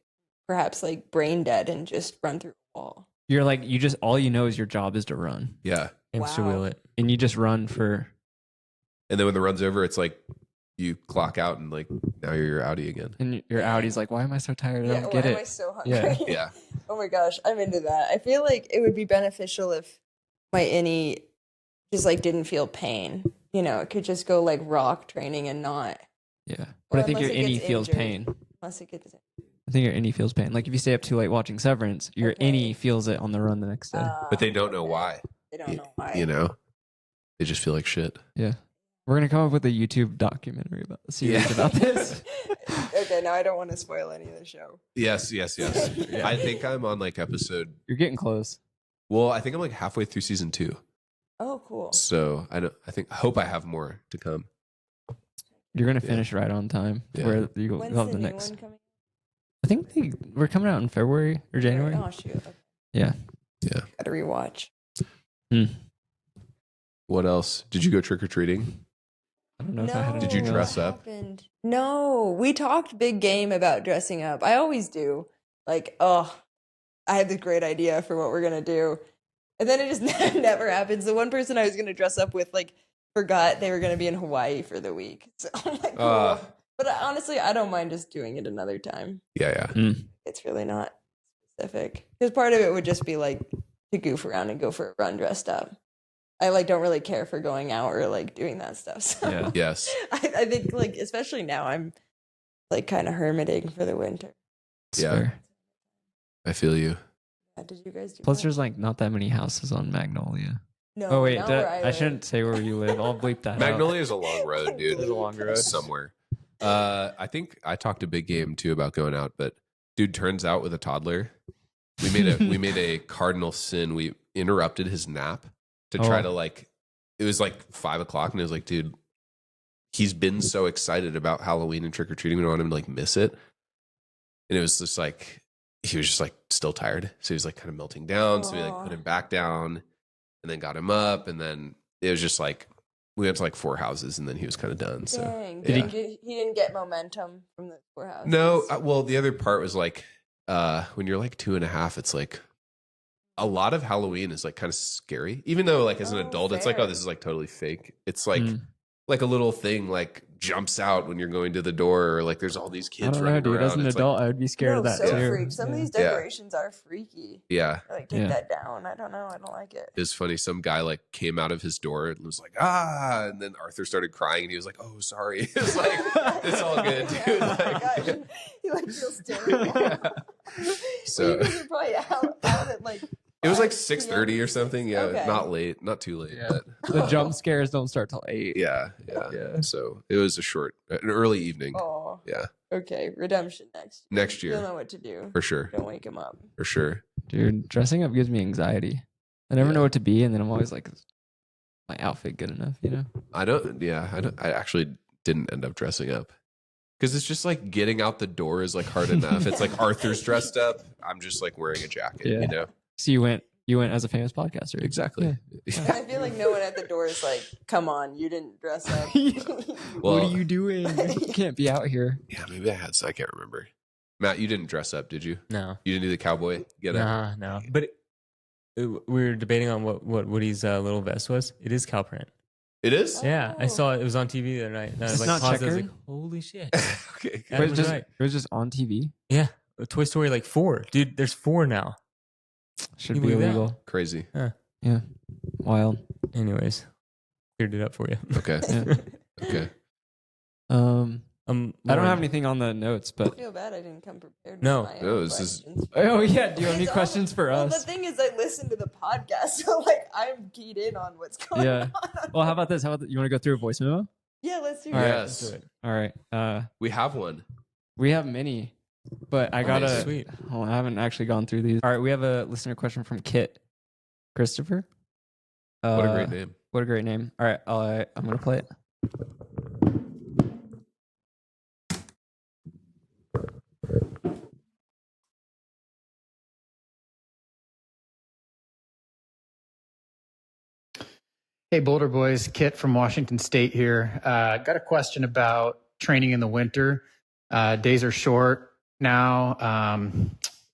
perhaps like brain dead and just run through a wall?
you're like you just all you know is your job is to run,
Yeah.
Hamster
Wow.
wheel it.
and you just run for
And then when the run's over, it's like you clock out and like now you're your Audi again.
And your Audi's like, why am I so tired? I
Yeah,
don't
why
get
am I
it.
so hungry?
Yeah.
Yeah.
Oh my gosh, I'm into that. I feel like it would be beneficial if my innie just like didn't feel pain. You know, it could just go like rock training and not
Yeah. But
Well,
I think your
unless it
innie
gets
feels
injured.
pain.
unless it gets.
I think your innie feels pain. Like if you stay up too late watching Severance, your
Okay.
innie feels it on the run the next day.
But they don't know
Okay.
why.
They don't know why.
You know? They just feel like shit.
Yeah. We're going to come up with a YouTube documentary about the series about this.
Okay, now I don't want to spoil any of the show.
Yes.
Yeah.
I think I'm on like episode.
You're getting close.
Well, I think I'm like halfway through season 2.
Oh, cool.
So I hope I have more to come.
You're going to
Yeah.
finish right on time.
Yeah.
Where you
When's
have
the
the
new
next.
one coming?
I think we're coming out in February or January.
Oh shoot! Okay.
Yeah.
Gotta rewatch.
What else? Did you go trick or treating?
I don't know if I had
Did you
anything
dress
else.
up?
No, we talked big game about dressing up. I always do. Like, oh, I had this great idea for what we're gonna do, and then it just never happens. The one person I was gonna dress up with, like, forgot they were gonna be in Hawaii for the week. So I'm like, cool. But honestly, I don't mind just doing it another time.
Yeah.
It's really not specific because part of it would just be like to goof around and go for a run dressed up. I like don't really care for going out or like doing that stuff. So
Yeah.
Yes.
I think like especially now I'm like kind of hermiting for the winter.
It's
Yeah.
fair.
I feel you.
Yeah, did you guys do
Plus,
that?
there's like not that many houses on Magnolia.
No,
Oh wait,
not where I
I
live.
shouldn't say where you live. I'll bleep that out.
Magnolia is a long road, dude.
It's a long road.
Somewhere. I think I talked to Big Game too about going out, but dude, turns out with a toddler, we made a cardinal sin. We interrupted his nap to try
Oh.
to like. It was like 5 o'clock, and it was like, dude, he's been so excited about Halloween and trick or treating. We don't want him to like miss it. And it was just like he was just like still tired, so he was like kind of melting down. So we like put him back down, and then got him up, and then it was just like we went to like 4 houses, and then he was kind of done. So
Dang,
yeah.
he didn't get momentum from the poorhouse.
No, well, the other part was like when you're like 2.5, it's like a lot of Halloween is like kind of scary. Even though like as an
Oh,
adult, it's like,
fair.
oh, this is like totally fake. It's like
Mm.
like a little thing like jumps out when you're going to the door, or like there's all these
I
kids
don't know,
running
dude.
around.
As an
It's like-
adult, I would be scared of that
so
too.
freak. Some of these
Yeah.
decorations are freaky.
yeah,
Like take
Yeah.
that down. I don't know. I don't like it.
it was funny. Some guy like came out of his door and was like, and then Arthur started crying, and he was like, oh, sorry. It's like it's all good, dude.
Oh my
Like-
gosh. He like feels terrible.
So-
you guys are probably out at like
It was like
5
6:30 or something. Yeah,
Okay.
not late, not too late.
Yeah.
But
The jump scares don't start till 8.
yeah. So it was an early evening.
Oh.
Yeah.
Okay. Redemption next year.
Next
You'll
year,
know what to do.
for sure,
Don't wake him up.
for sure.
Dude, dressing up gives me anxiety. I never
Yeah.
know what to be, and then I'm always like, is my outfit good enough? You know?
I don't. Yeah, I actually didn't end up dressing up because it's just like getting out the door is like hard enough. It's like Arthur's dressed up. I'm just like wearing a jacket.
Yeah.
You know
So you went as a famous podcaster.
exactly.
And I feel like no one at the door is like, come on, you didn't dress up.
What
Well-
are you doing? You can't be out here.
Yeah, maybe I had. So I can't remember. Matt, you didn't dress up, did you?
No,
You didn't do the cowboy get up.
no. But we were debating on what Woody's little vest was. It is cow print.
It is.
Yeah, I
Oh.
saw it. It was on TV the other night. And I was
It's
like,
not
paused, I was
checkered?
like, holy shit.
Okay.
Adam
Wait,
was
just,
right.
it was just on TV.
Yeah, Toy Story like 4, dude. There's 4 now.
Should
You
be
believe that?
illegal.
Crazy.
Yeah, wild.
Anyways, cleared it up for you.
Okay.
Yeah.
Okay.
I don't
Lauren,
have anything on the notes,
I
but
feel bad I didn't come prepared.
No.
With my
No,
own
this is-
questions.
oh yeah, do you have any
It's all-
questions for
well,
us?
the thing is, I listen to the podcast, so like I'm keyed in on what's going
Yeah.
on.
Well, how about this? You want to go through a voice memo?
Yeah, let's do
All
that.
right.
Yes.
Let's do it.
All right.
We have one.
We have many, but I gotta.
Amazing.
Sweet.
Hold on, I haven't actually gone through these. All right, we have a listener question from Kit Christopher.
What a great name.
What a great name. All right, I'm gonna play it.
Hey, Boulder Boys, Kit from Washington State here. Got a question about training in the winter. Days are short now.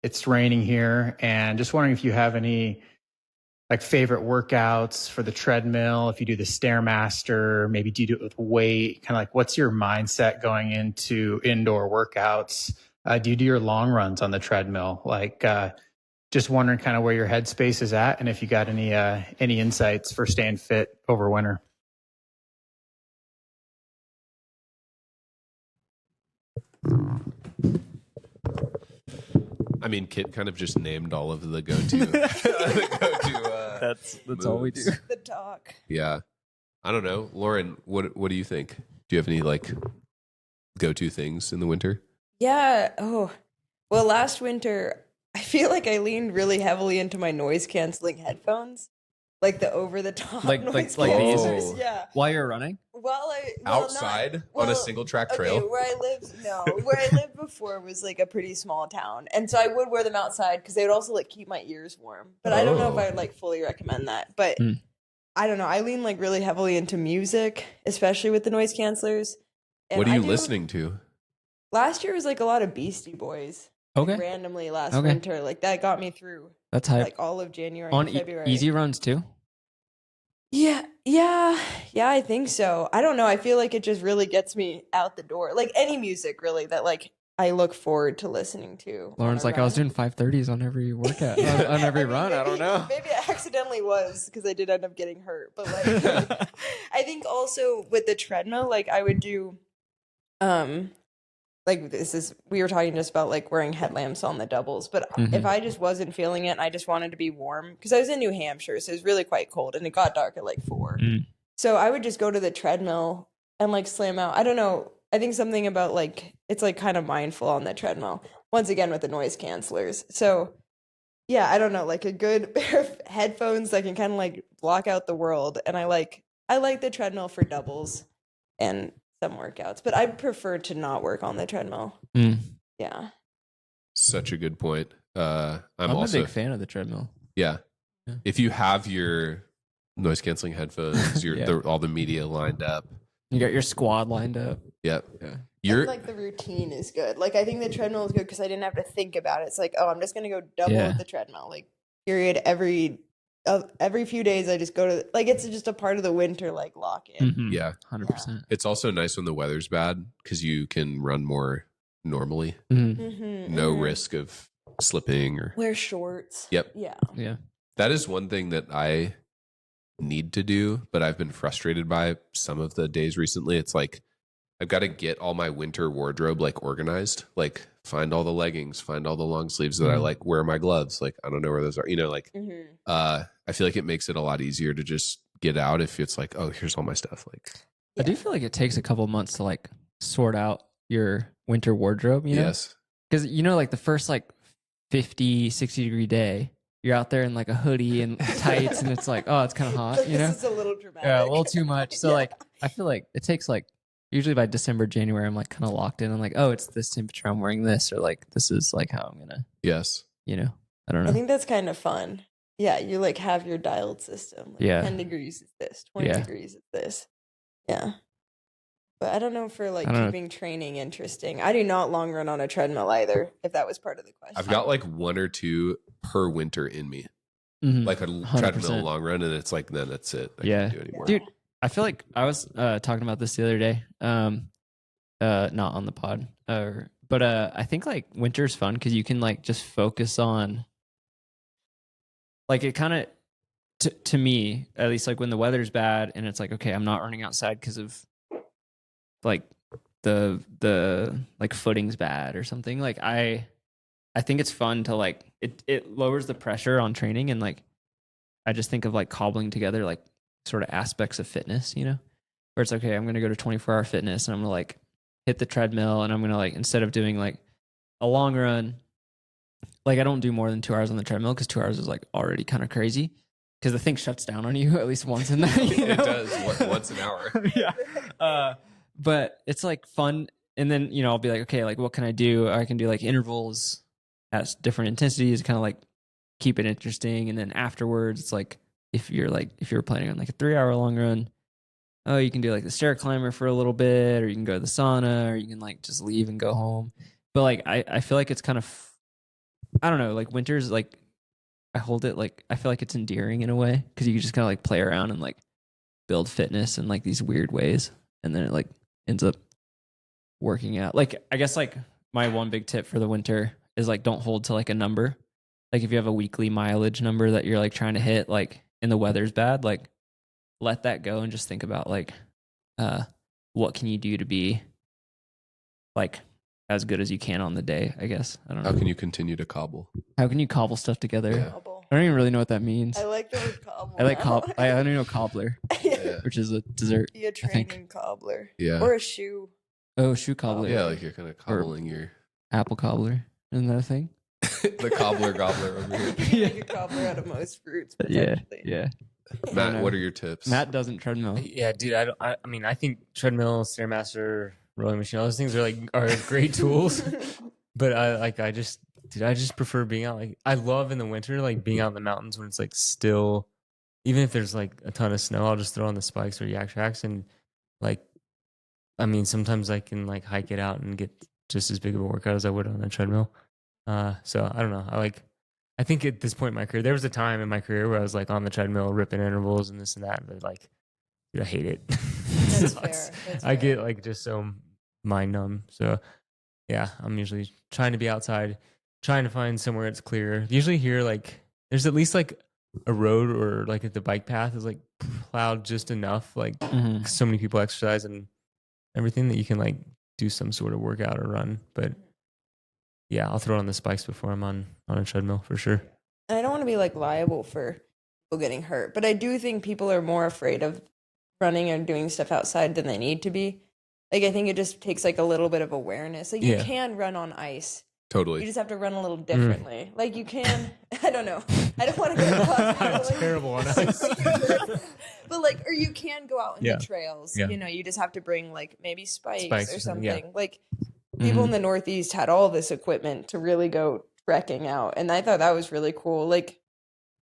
It's raining here, and just wondering if you have any like favorite workouts for the treadmill? If you do the Stairmaster, maybe do you do it with weight? Kind of like, what's your mindset going into indoor workouts? Do you do your long runs on the treadmill? Like, just wondering kind of where your headspace is at, and if you got any insights for staying fit over winter.
I mean, Kit kind of just named all of the go-to.
That's all we do.
The talk.
Yeah, I don't know, Lauren. What do you think? Do you have any like go-to things in the winter?
Yeah. Oh, well, last winter, I feel like I leaned really heavily into my noise canceling headphones, like the over the top
Like
noise
these?
cancelers.
Oh.
Yeah.
While you're running?
Outside on a single track trail?
Okay, where I lived before was like a pretty small town, and so I would wear them outside because they would also like keep my ears warm. But I don't know if I would like fully recommend that. But I don't know. I lean like really heavily into music, especially with the noise cancelers. And
What are you listening to?
Last year was like a lot of Beastie Boys. Like,
Okay.
randomly last winter, like that got me through
That's hype.
like all of January
On
and February.
easy runs too?
Yeah, I think so. I don't know. I feel like it just really gets me out the door. Like any music, really, that like I look forward to listeing to.
Lauren's like, I was doing 530s on every workout, on every run. I don't know.
Maybe I accidentally was because I did end up getting hurt. But like, I think also with the treadmill, like I would do, like we were talking just about like wearing headlamps on the doubles, but if I just wasn't feeling it and I just wanted to be warm, because I was in New Hampshire, so it was really quite cold and it got dark at like 4. So I would just go to the treadmill and like slam out. I don't know. I think something about like, it's like kind of mindful on the treadmill, once again with the noise cancelers. So yeah, I don't know, like a good pair of headphones that can kind of like block out the world. And I like the treadmill for doubles and some workouts, but I prefer to not work on the treadmill. Yeah.
Such a good point. I'm
also
also
a big fan of the treadmill.
Yeah. If you have your noise canceling headphones, all the media lined up.
You got your squad lined up.
Yep.
Yeah.
And like the routine is good. Like I think the treadmill is good because I didn't have to think about it. It's like, oh, I'm just gonna go double with the treadmill. Like period. Every few days I just go to like it's just a part of the winter like lock in.
Yeah.
100%.
It's also nice when the weather's bad because you can run more normally. No risk of slipping or
wear shorts.
Yep.
Yeah.
That is one thing that I need to do, but I've been frustrated by some of the days recently. It's like I've got to get all my winter wardrobe like organized, like find all the leggings, find all the long sleeves that I like, where are my gloves? Like I don't know where those are, like I feel like it makes it a lot easier to just get out if it's like, oh, here's all my stuff. Like
I do feel like it takes a couple months to like sort out your winter wardrobe, you know?
Yes.
Because like the first like 50, 60 degree day, you're out there in like a hoodie and tights and it's like, oh, it's kind of hot, you know?
This is a little dramatic.
Yeah, a little too much. So like I feel like it takes like usually by December, January, I'm like kind of locked in. I'm like, oh, it's this temperature, I'm wearing this, or like this is like how I'm gonna I don't know.
I think that's kind of fun. Yeah, you like have your dialed system. Like 10 degrees is this, 20 degrees is this. Yeah. But I don't know for like keeping training interesting. I do not long run on a treadmill either, if that was part of the question.
I've got like 1 or 2 per winter in me. Like a 100%. Treadmill long run, and it's like, then that's it. I can't do anymore.
Dude, I feel like I was talking about this the other day. Not on the pod. But I think like winter's fun because you can like just focus on like it kind of to me, at least like when the weather's bad and it's like, okay, I'm not running outside because of like the like footing's bad or something. Like I think it's fun to like it lowers the pressure on training, and like I just think of like cobbling together like sort of aspects of fitness, where it's okay, I'm gonna go to 24-hour fitness and I'm gonna like hit the treadmill and I'm gonna like, instead of doing like a long run, like I don't do more than 2 hours on the treadmill because 2 hours is like already kind of crazy because the thing shuts down on you at least once in that.
It does once an hour.
Yeah. But it's like fun. And then, I'll be like, okay, like what can I do? I can do like intervals at different intensities, kind of like keep it interesting. And then afterwards, it's like, if you're planning on like a 3-hour long run, oh, you can do like the stair climber for a little bit, or you can go to the sauna, or you can like just leave and go home. But like, I feel like it's kind of, I don't know, like winter's like, I hold it like I feel like it's endearing in a way because you can just kind of like play around and like build fitness in like these weird ways, and then it like ends up working out. Like I guess like my one big tip for the winter is like don't hold to like a number. Like if you have a weekly mileage number that you're like trying to hit, like and the weather's bad, like let that go and just think about like what can you do to be like as good as you can on the day, I guess. I don't know.
How can you continue to cobble?
How can you cobble stuff together?
Yeah.
Cobble.
I don't even really know what that means.
I like the word cobble.
I like
now.
I only know cobbler,
Yeah.
which is a dessert.
Be a
think.
training cobbler.
Yeah.
Or a shoe.
Oh, shoe cobbler.
Yeah, like you're kind of cobbling your
Apple cobbler. Isn't that a thing?
the cobbler gobbler over here.
You can make a cobbler out of most fruits,
Yeah.
potentially.
Yeah.
Matt,
know.
what are your tips?
Matt doesn't treadmill.
Yeah, dude. I mean, I think treadmill, stairmaster, rowing machine, all those things are great tools. But I just prefer being out. Like I love in the winter, like being out in the mountains when it's like still, even if there's like a ton of snow, I'll just throw on the spikes or yak tracks and like, I mean, sometimes I can like hike it out and get just as big of a workout as I would on a treadmill. So I don't know. I think at this point in my career, there was a time in my career where I was like on the treadmill ripping intervals and this and that, but like, dude, I hate it.
That's
So
fair. That's
I
fair.
get like just so mind numb. So yeah, I'm usually trying to be outside, trying to find somewhere it's clear. Usually here, like there's at least like a road or like at the bike path is like plowed just enough. Like
Mhm.
so many people exercise and everything that you can like do some sort of workout or run. But yeah, I'll throw on the spikes before I'm on a treadmill for sure.
And I don't want to be like liable for people getting hurt, but I do think people are more afraid of running or doing stuff outside than they need to be. Like I think it just takes like a little bit of awareness. Like you
Yeah.
can run on ice. You
Totally.
just have to run a little differently. Like you can, I don't know. I don't want to go across
Terrible on ice.
but like, or you can go out in
Yeah.
the trails.
Yeah.
You know, you just have to bring like maybe spikes
Spikes
or
or something,
something. Like people in the Northeast had all this equipment to really go trekking out, and I thought that was really cool. Like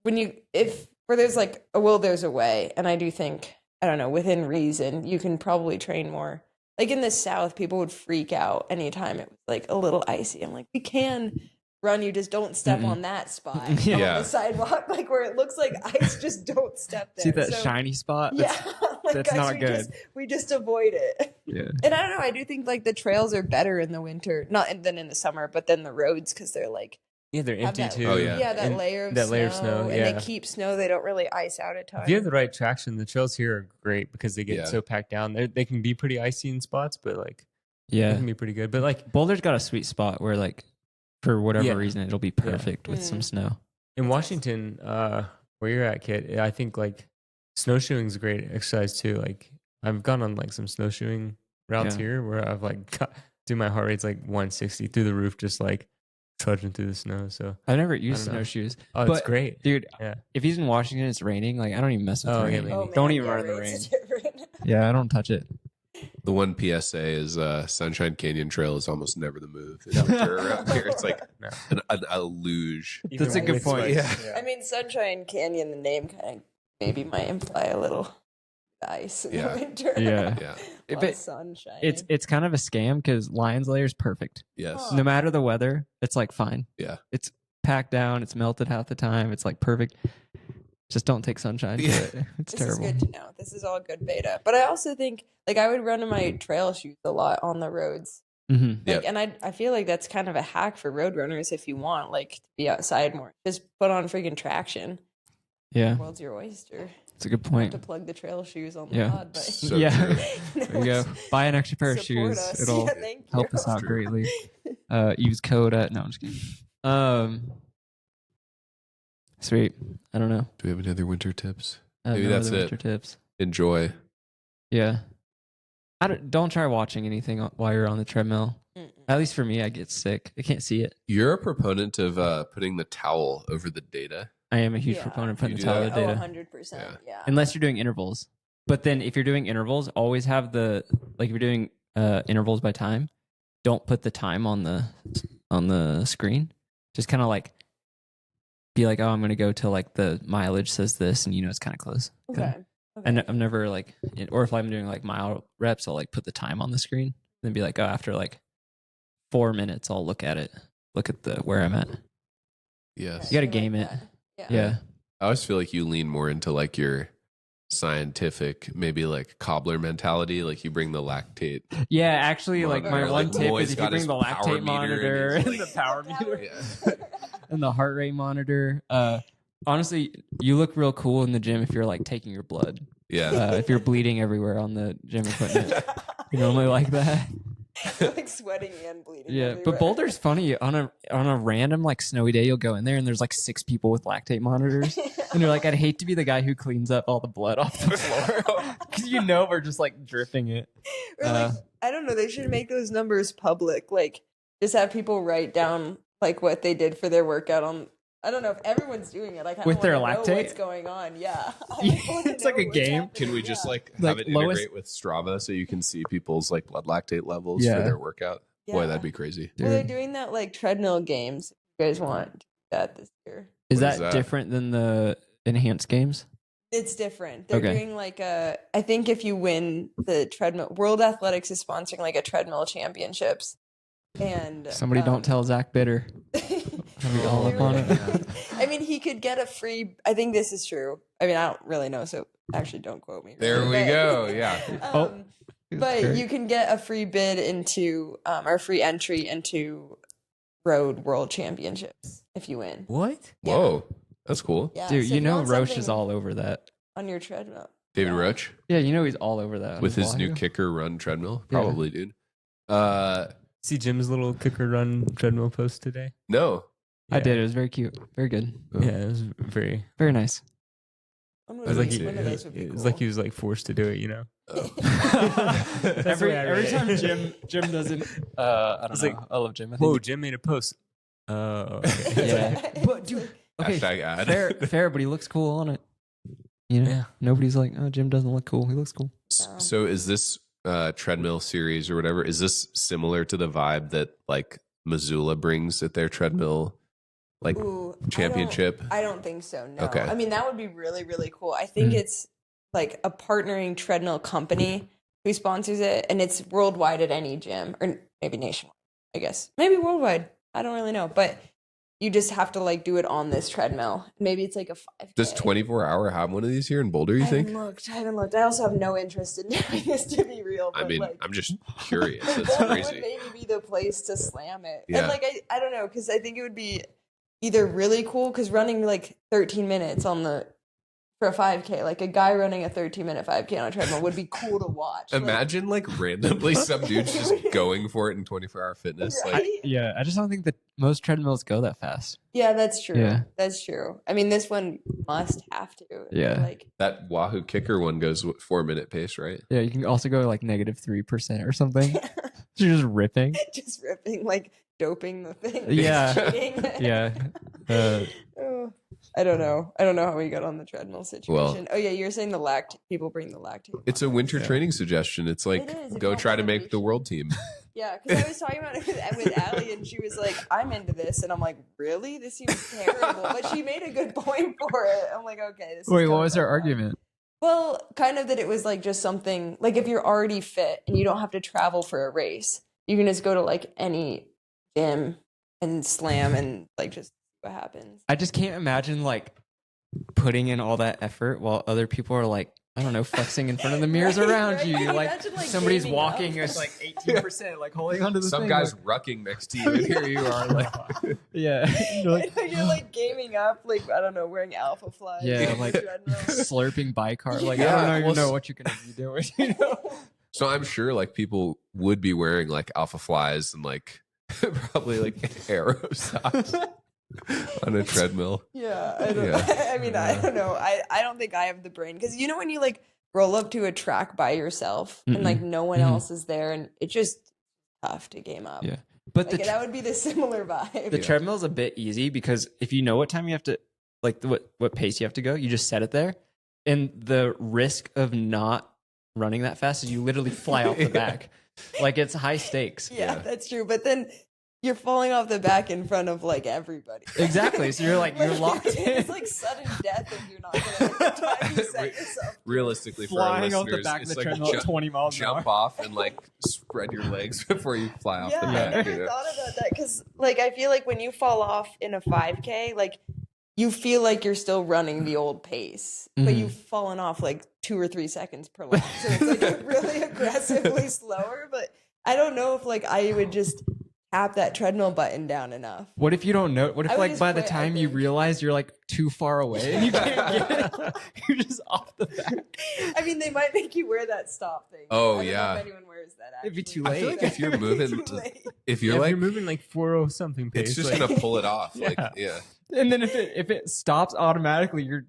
when you, if where there's like a will, there's a way, and I do think I don't know within reason you can probably train more. Like in the South, people would freak out anytime it was like a little icy. I'm like, we can run, you just don't step on that spot on
Yeah.
the sidewalk, like where it looks like ice, just don't step there.
See that
So,
shiny spot?
yeah, like,
that's
guys,
not good.
We just avoid it.
Yeah.
And I don't know, I do think like the trails are better in the winter, not than in the summer, but then the roads because they're like
Yeah, they're
have
empty
that,
too.
Oh, yeah.
that
And
layer of
that
snow,
layer of snow,
and
yeah.
they keep snow. They don't really ice out a ton.
If you have the right traction, the trails here are great because they get
Yeah.
so packed down. They can be pretty icy in spots, but like they
Yeah.
can be pretty good. But like
Boulder's got a sweet spot where like for whatever
Yeah.
reason it'll be perfect with some snow.
in Washington, where you're at, Kit, I think like snowshoeing is a great exercise too. Like I've gone on like some snowshoeing routes
Yeah.
here where I've like do my heart rate's like 160 through the roof, just like trudging through the snow. So
I've never used
don't know.
snowshoes.
oh, it's
But,
great.
Dude,
Yeah.
if he's in Washington, it's raining. Like I don't even mess with
Oh,
the
yeah,
rain.
maybe.
Oh, man,
Don't even
yeah,
run in the rain.
rain's different.
Yeah, I don't touch it.
The one PSA is Sunshine Canyon Trail is almost never the move. In winter around here. It's like
No.
a luge.
That's a
Even
good
with
point.
spikes,
Yeah.
I mean, Sunshine Canyon, the name kind of maybe might imply a little ice in
Yeah.
the winter.
Yeah.
Yeah.
A lot
But
of sunshine.
It's kind of a scam because Lion's Lair is perfect.
Yes.
Oh.
No matter the weather, it's like fine.
Yeah.
It's packed down. It's melted half the time. It's like perfect. Just don't take sunshine to
Yeah.
it. It's
this
terrible.
is good to know. This is all good beta. But I also think like I would run in my trail shoes a lot on the roads.
hmm
Like, and I feel like that's kind of a hack for road runners if you want like to be outside more. Just put on freaking traction.
Yeah,
The world's your oyster.
it's a good
Not
point.
to plug the trail shoes on the
Yeah.
pod, but
So
Yeah.
true.
There you go. Buy an extra pair of
Support
shoes.
us.
It'll
Yeah, thank
help
you.
us out
True.
greatly. Use code at no, I'm just kidding. Sweet. I don't know.
Do we have any other winter tips?
I have
Maybe
no
that's
other
it.
winter tips.
Enjoy.
Yeah. Don't try watching anything while you're on the treadmill.
Mm-mm.
At least for me, I get sick. I can't see it.
You're a proponent of putting the towel over the data.
I am a huge
Yeah.
proponent of putting
You
the
do
towel
that?
with
Oh,
data.
100%. Yeah.
Unless you're doing intervals. But then if you're doing intervals, always have the like if you're doing intervals by time, don't put the time on the screen. Just kind of like be like, oh, I'm gonna go till like the mileage says this, and you know it's kind of close.
Okay.
And I'm never like, or if I'm doing like mile reps, I'll like put the time on the screen, then be like, oh, after like 4 minutes, I'll look at it, look at the where I'm at.
Yes.
You gotta game it. Yeah.
I always feel like you lean more into like your scientific, maybe like cobbler mentality. Like you bring the lactate.
Yeah, actually, like my
Or,
one
like,
tip
Moy's
is if you
got
bring
his
the
power
lactate
meter
monitor
and
and
he's
the power meter
Yeah.
and the heart rate monitor. Honestly, you look real cool in the gym if you're like taking your blood.
Yeah.
If you're bleeding everywhere on the gym equipment, you normally like that.
You're like sweating and bleeding.
Yeah,
everywhere.
but Boulder's funny. On a random like snowy day, you'll go in there and there's like 6 people with lactate monitors, and you're like, I'd hate to be the guy who cleans up all the blood off the floor because we're just like dripping it.
Or like, I don't know. They should make those numbers public. Like, just have people write down like what they did for their workout on. I don't know if everyone's doing it. I kind of
With their
know
lactate?
what's going on. Yeah,
It's like a game.
Can we just like
Like
have it
lowest-
integrate with Strava so you can see people's like blood lactate levels
Yeah.
for their workout? Boy,
Yeah.
that'd be crazy.
Well, they're doing that like treadmill games. If you guys want to do that this year?
Is
What is
that
that?
different than the enhanced games?
It's different. They're
Okay.
doing like I think if you win the treadmill, World Athletics is sponsoring like a treadmill championships. And
Somebody don't tell Zach Bitter. I'll be all up on it.
I mean, he could get a free. I think this is true. I mean, I don't really know, so actually, don't quote me.
There we
But-
go. Yeah.
But you can get a free bid into or free entry into Road World Championships if you win.
What?
Yeah.
Whoa, that's cool.
Yeah,
Dude,
so if
you know
want
Roche is
something
all over that.
on your treadmill.
David
Yeah.
Roach
Yeah, you know he's all over that on
with his new
Wahoo.
kicker run treadmill.
Yeah.
Probably, dude.
See Jim's little kicker run treadmill post today?
No.
I did. It was very cute. Very good.
Oh.
Yeah, it was very.
Very nice.
One
It was like
one of those would be
it was
cool.
like he was like forced to do it, you know.
every
the way I read it.
time Jim doesn't I don't
It's
know.
like,
I love Jim. I
Whoa,
think
Jim made a post. Oh, okay.
yeah. But dude, okay,
Hashtag ad.
fair, but he looks cool on it. You know,
Yeah.
nobody's like, oh, Jim doesn't look cool. He looks cool.
So is this treadmill series or whatever? Is this similar to the vibe that like Missoula brings at their treadmill like
Ooh,
championship?
I don't think so. No.
Okay.
I mean, that would be really, really cool. I think it's like a partnering treadmill company who sponsors it, and it's worldwide at any gym, or maybe nationwide, I guess. Maybe worldwide. I don't really know. But you just have to like do it on this treadmill. Maybe it's like a 5K.
Does 24 Hour have one of these here in Boulder, you
I
think?
haven't looked. I also have no interest in doing this, to be real.
I
But
mean,
like,
I'm just curious. That's
Boulder
crazy.
would maybe be the place to slam it.
Yeah.
And like I don't know, because I think it would be either really cool because running like 13 minutes for a 5K, like a guy running a 13-minute 5K on a treadmill would be cool to watch. Like,
Imagine like randomly some dudes just going for it in 24 Hour Fitness. Like,
right?
Yeah, I just don't think that most treadmills go that fast.
Yeah, that's true.
Yeah.
That's true. I mean, this one must have to.
Yeah.
Like,
that Wahoo kicker one goes 4-minute pace, right?
Yeah, you can also go like -3% or something. You're just ripping.
just ripping, like doping the thing.
Yeah.
Cheating.
Yeah.
Oh, I don't know. I don't know how we got on the treadmill situation. Oh yeah, you're saying people bring the lactate.
It's a winter training suggestion. It's like,
It is, if
go
you
try
want
to make the
motivation.
world team.
Yeah, because I was talking about it with Allie, and she was like, "I'm into this," and I'm like, "Really? This seems terrible." But she made a good point for it. I'm like, "Okay." This is
Wait, what
going
was her
well.
argument?
Well, kind of that it was like just something like if you're already fit and you don't have to travel for a race, you can just go to like any gym and slam and like just see what happens.
I just can't imagine like putting in all that effort while other people are like, I don't know, flexing in front of the mirrors
Right,
around
right.
you.
Can you
Like
imagine, like,
somebody's
gaming
walking,
up?
it's like 18%, like holding onto the
Some
thing.
guy's
like,
rucking next to you, and here you are, like,
yeah, you're like
You're like gaming up, like I don't know, wearing alpha flies.
Yeah,
on the
like
treadmill.
slurping bicarb. Like
Yeah,
I don't even
well,
know what you're gonna be doing. You know?
So I'm sure like people would be wearing like alpha flies and like probably like arrow socks on a treadmill.
Yeah, I don't.
Yeah.
I mean, I don't know. I don't think I have the brain because you know when you like roll up to a track by yourself and like no one else is there and it's just tough to game up.
Yeah. But
Like, that would be the similar vibe.
the treadmill's a bit easy because if you know what time you have to, like what pace you have to go, you just set it there, and the risk of not running that fast is you literally fly off the back. Like it's high stakes.
yeah, that's true. But then you're falling off the back in front of like everybody.
Exactly. So you're like you're locked in.
It's like sudden death if you're not gonna like, the time you set yourself.
Realistically, for
Flying
our
off the
listeners,
back of
it's
the
like
treadmill at 20 miles an
jump
hour.
off and like spread your legs before you fly off
Yeah,
the
I
back.
never
you know?
thought about that because, like, I feel like when you fall off in a 5K, like you feel like you're still running the old pace, but you've fallen off like 2 or 3 seconds per lap. So it's like really aggressively slower. But I don't know if like I would just tap that treadmill button down enough.
What if you don't know? What
I
if
would
like
just
by the
quit, I
time you
think.
realize you're like too far away and you can't get it, you're just off the back?
I mean, they might make you wear that stop thing.
Oh,
I don't know
yeah.
if anyone wears that.
It'd be
actually.
too
I feel
late.
like if you're moving,
Too late.
if
Yeah,
you're
if
like,
you're moving like 4:0 something pace,
it's just
like,
gonna pull it off. Like,
Yeah.
yeah.
And then if it stops automatically, you're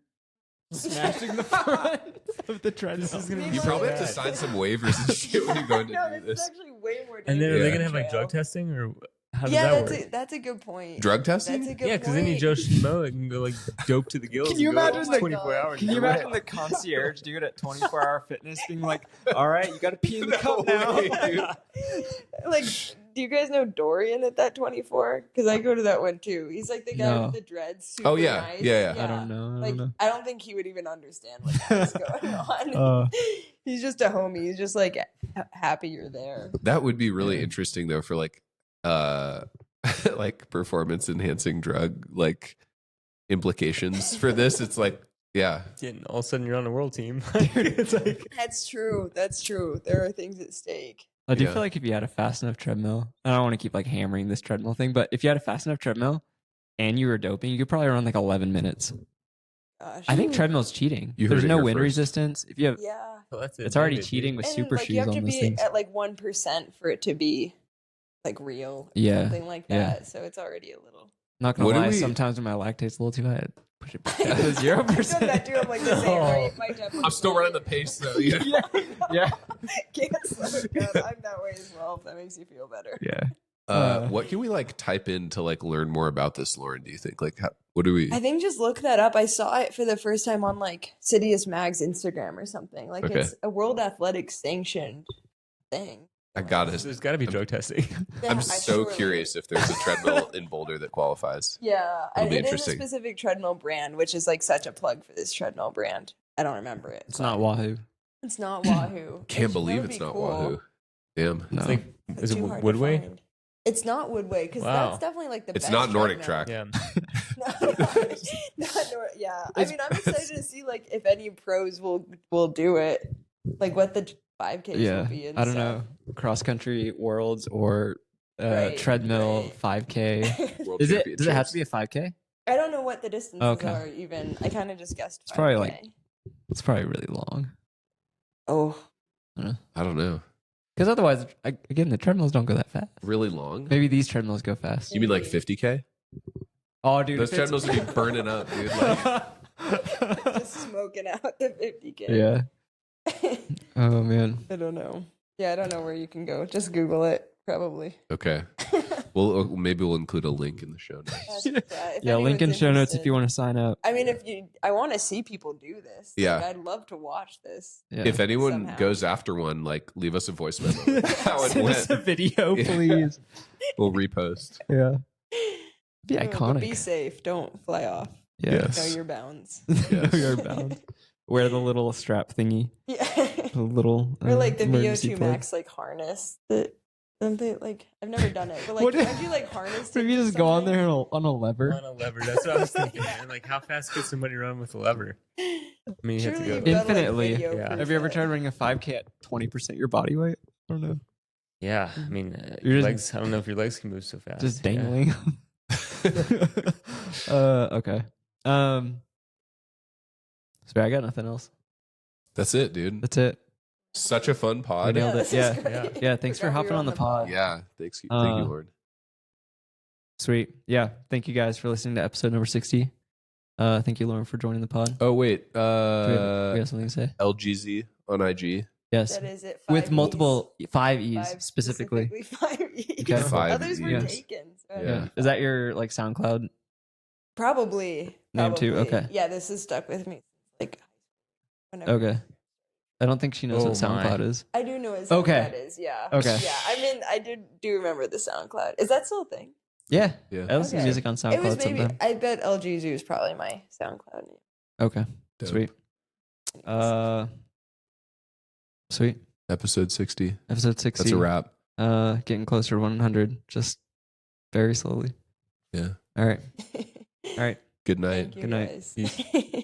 smashing the front of the treadmill.
This is gonna be
You
so
probably have to
bad.
sign some waivers and shit when you're going to
No,
do
this is
this.
actually way more dangerous.
and then are
Yeah.
they gonna have like
trail.
drug testing or how does
Yeah,
that
that's
work?
that's a good point.
Drug
That's
testing?
a good
Yeah, because then you
point.
Joe Schmo that can go like dope to the gills.
Can you
and go
imagine the-
24 hours?
Can you imagine the concierge dude at 24-hour fitness being like, all right, you got to pee in the cup now?
way, dude.
Like, do you guys know Dorian at that 24? Because I go to that one too. He's like the guy
No.
with the dreads. Super
Oh, yeah.
nice.
Yeah.
I don't know.
Like, I don't think he would even understand what's going on. He's just a homie. He's just like happy you're there.
That would be really interesting though for like like performance enhancing drug like implications for this. It's like, yeah.
And all of a sudden you're on a world team. It's like
That's true. That's true. There are things at stake.
I do
Yeah.
feel like if you had a fast enough treadmill, I don't want to keep like hammering this treadmill thing, but if you had a fast enough treadmill and you were doping, you could probably run like 11 minutes.
Gosh.
I think treadmill's cheating.
You heard
There's
it
no
here
wind
first.
resistance. If you have,
Yeah.
well, that's
it's already
advantage,
cheating
dude.
with
And
super
like
shoes
you have
on
to
those
be
things.
at like 1% for it to be like real. Or
Yeah.
Something like
Yeah.
that. So it's already a little.
Not gonna
What do
lie,
we-
sometimes when my lactate's a little too high, I push it back down to
I've
0%.
done that too. I'm like the same rate. My temperature's
I'm still running the
lower.
pace though. Yeah.
Yeah.
Can't slow it down. I'm that way as well. If that makes you feel better.
Yeah.
What can we like type in to like learn more about this, Lauren? Do you think like what do we?
I think just look that up. I saw it for the first time on like Sidious Mag's Instagram or something. Like
Okay.
it's a World Athletics sanctioned thing.
I got
There's
it.
got to be drug testing.
Yeah,
I'm
I
so
surely-
curious if there's a treadmill in Boulder that qualifies.
Yeah,
It'll be
it is a
interesting.
specific treadmill brand, which is like such a plug for this treadmill brand. I don't remember it.
It's
but
not Wahoo.
It's not Wahoo.
Can't
That
believe
would
it's
be
not
cool.
Wahoo. Damn.
No.
It's like
It's
is it
too hard to
Woodway?
find. It's not Woodway because
Wow.
that's definitely like the
It's
best
not Nordic
treadmill.
track.
Yeah.
Yeah. I mean, I'm excited to see like if any pros will do it, like what the 5Ks
Yeah.
will be. And
I don't
stuff.
know. Cross country worlds or
Right,
treadmill
right.
5K.
World
Does it have
Championships.
to be a 5K?
I don't know what the distances
Okay.
are even. I kind of just guessed.
It's probably
5K.
like- It's probably really long.
Oh,
I don't know.
Because otherwise, again, the treadmills don't go that fast.
Really long?
Maybe these treadmills go fast.
You mean like 50K?
Oh, dude.
Those
if it's-
treadmills would be burning up, dude. Like,
just smoking out the 50K.
yeah. Oh, man.
I don't know. Yeah, I don't know where you can go. Just Google it, probably.
okay. Well, maybe we'll include a link in the show notes.
Yeah, link in show notes if you want to sign up.
I mean, I want to see people do this.
Yeah.
Like, I'd love to watch this.
Yeah.
If anyone
Somehow.
goes after one, like leave us a voice memo. How it
Send us a
went.
video,
Yeah.
please.
We'll repost.
Yeah. Be
But
iconic.
be safe. Don't fly off.
Yeah.
Yes.
Know your bounds.
Know your bounds. Wear the little strap thingy.
Yeah.
The little.
Or like the
emergency
VO2
plug.
Max like harness that something like I've never done it, but like
What if-
can't you like harness?
What if
it
you
to
just go on
something?
there on a lever?
On a lever. That's what I was thinking. Man. Like, how fast could somebody run with a lever? I mean, you have to
Surely
go.
you've gotta, like,
Infinitely.
video-proof
Have you ever
it.
tried running a 5K at 20% your body weight? I don't know.
Yeah, I mean,
You're
your
just-
legs. I don't know if your legs can move so fast.
Just
Yeah.
dangling. Okay. Sorry, I got nothing else.
That's it, dude.
That's it.
Such a fun
We
pod.
nailed it.
this is
Yeah.
great.
Yeah, thanks for
Forgot we
hopping
were
on the pod.
Yeah. Thank you,
Uh,
Lord.
Sweet. Yeah. Thank you guys for listening to episode number 60. Thank you, Lauren, for joining the pod.
Oh wait.
Do we have something to say?
LGZ on IG.
Yes.
That is it.
With
5
multiple 5 E's
Five
specifically.
5 E's.
Okay.
5
Others were
E's.
taken. So
Yeah.
Yeah. Is that your like SoundCloud?
Probably.
Name too,
probably.
okay.
Yeah, this has stuck with me. Like whenever.
Okay. I don't think she knows
Oh
what
my.
SoundCloud is.
I do know what
Okay.
SoundCloud is. Yeah.
Okay.
Yeah. I mean, I do remember the SoundCloud. Is that still a thing?
Yeah.
Yeah.
I listen to
Okay.
music on
It was
SoundCloud
maybe.
sometime.
I bet LG Zoo is probably my SoundCloud name.
Okay.
Dope.
Sweet. Sweet.
Episode 60.
Episode 60.
That's a wrap.
Getting closer to 100, just very slowly.
Yeah.
All right. All right.
Good night.
Thank you
Good night.
guys.
Peace.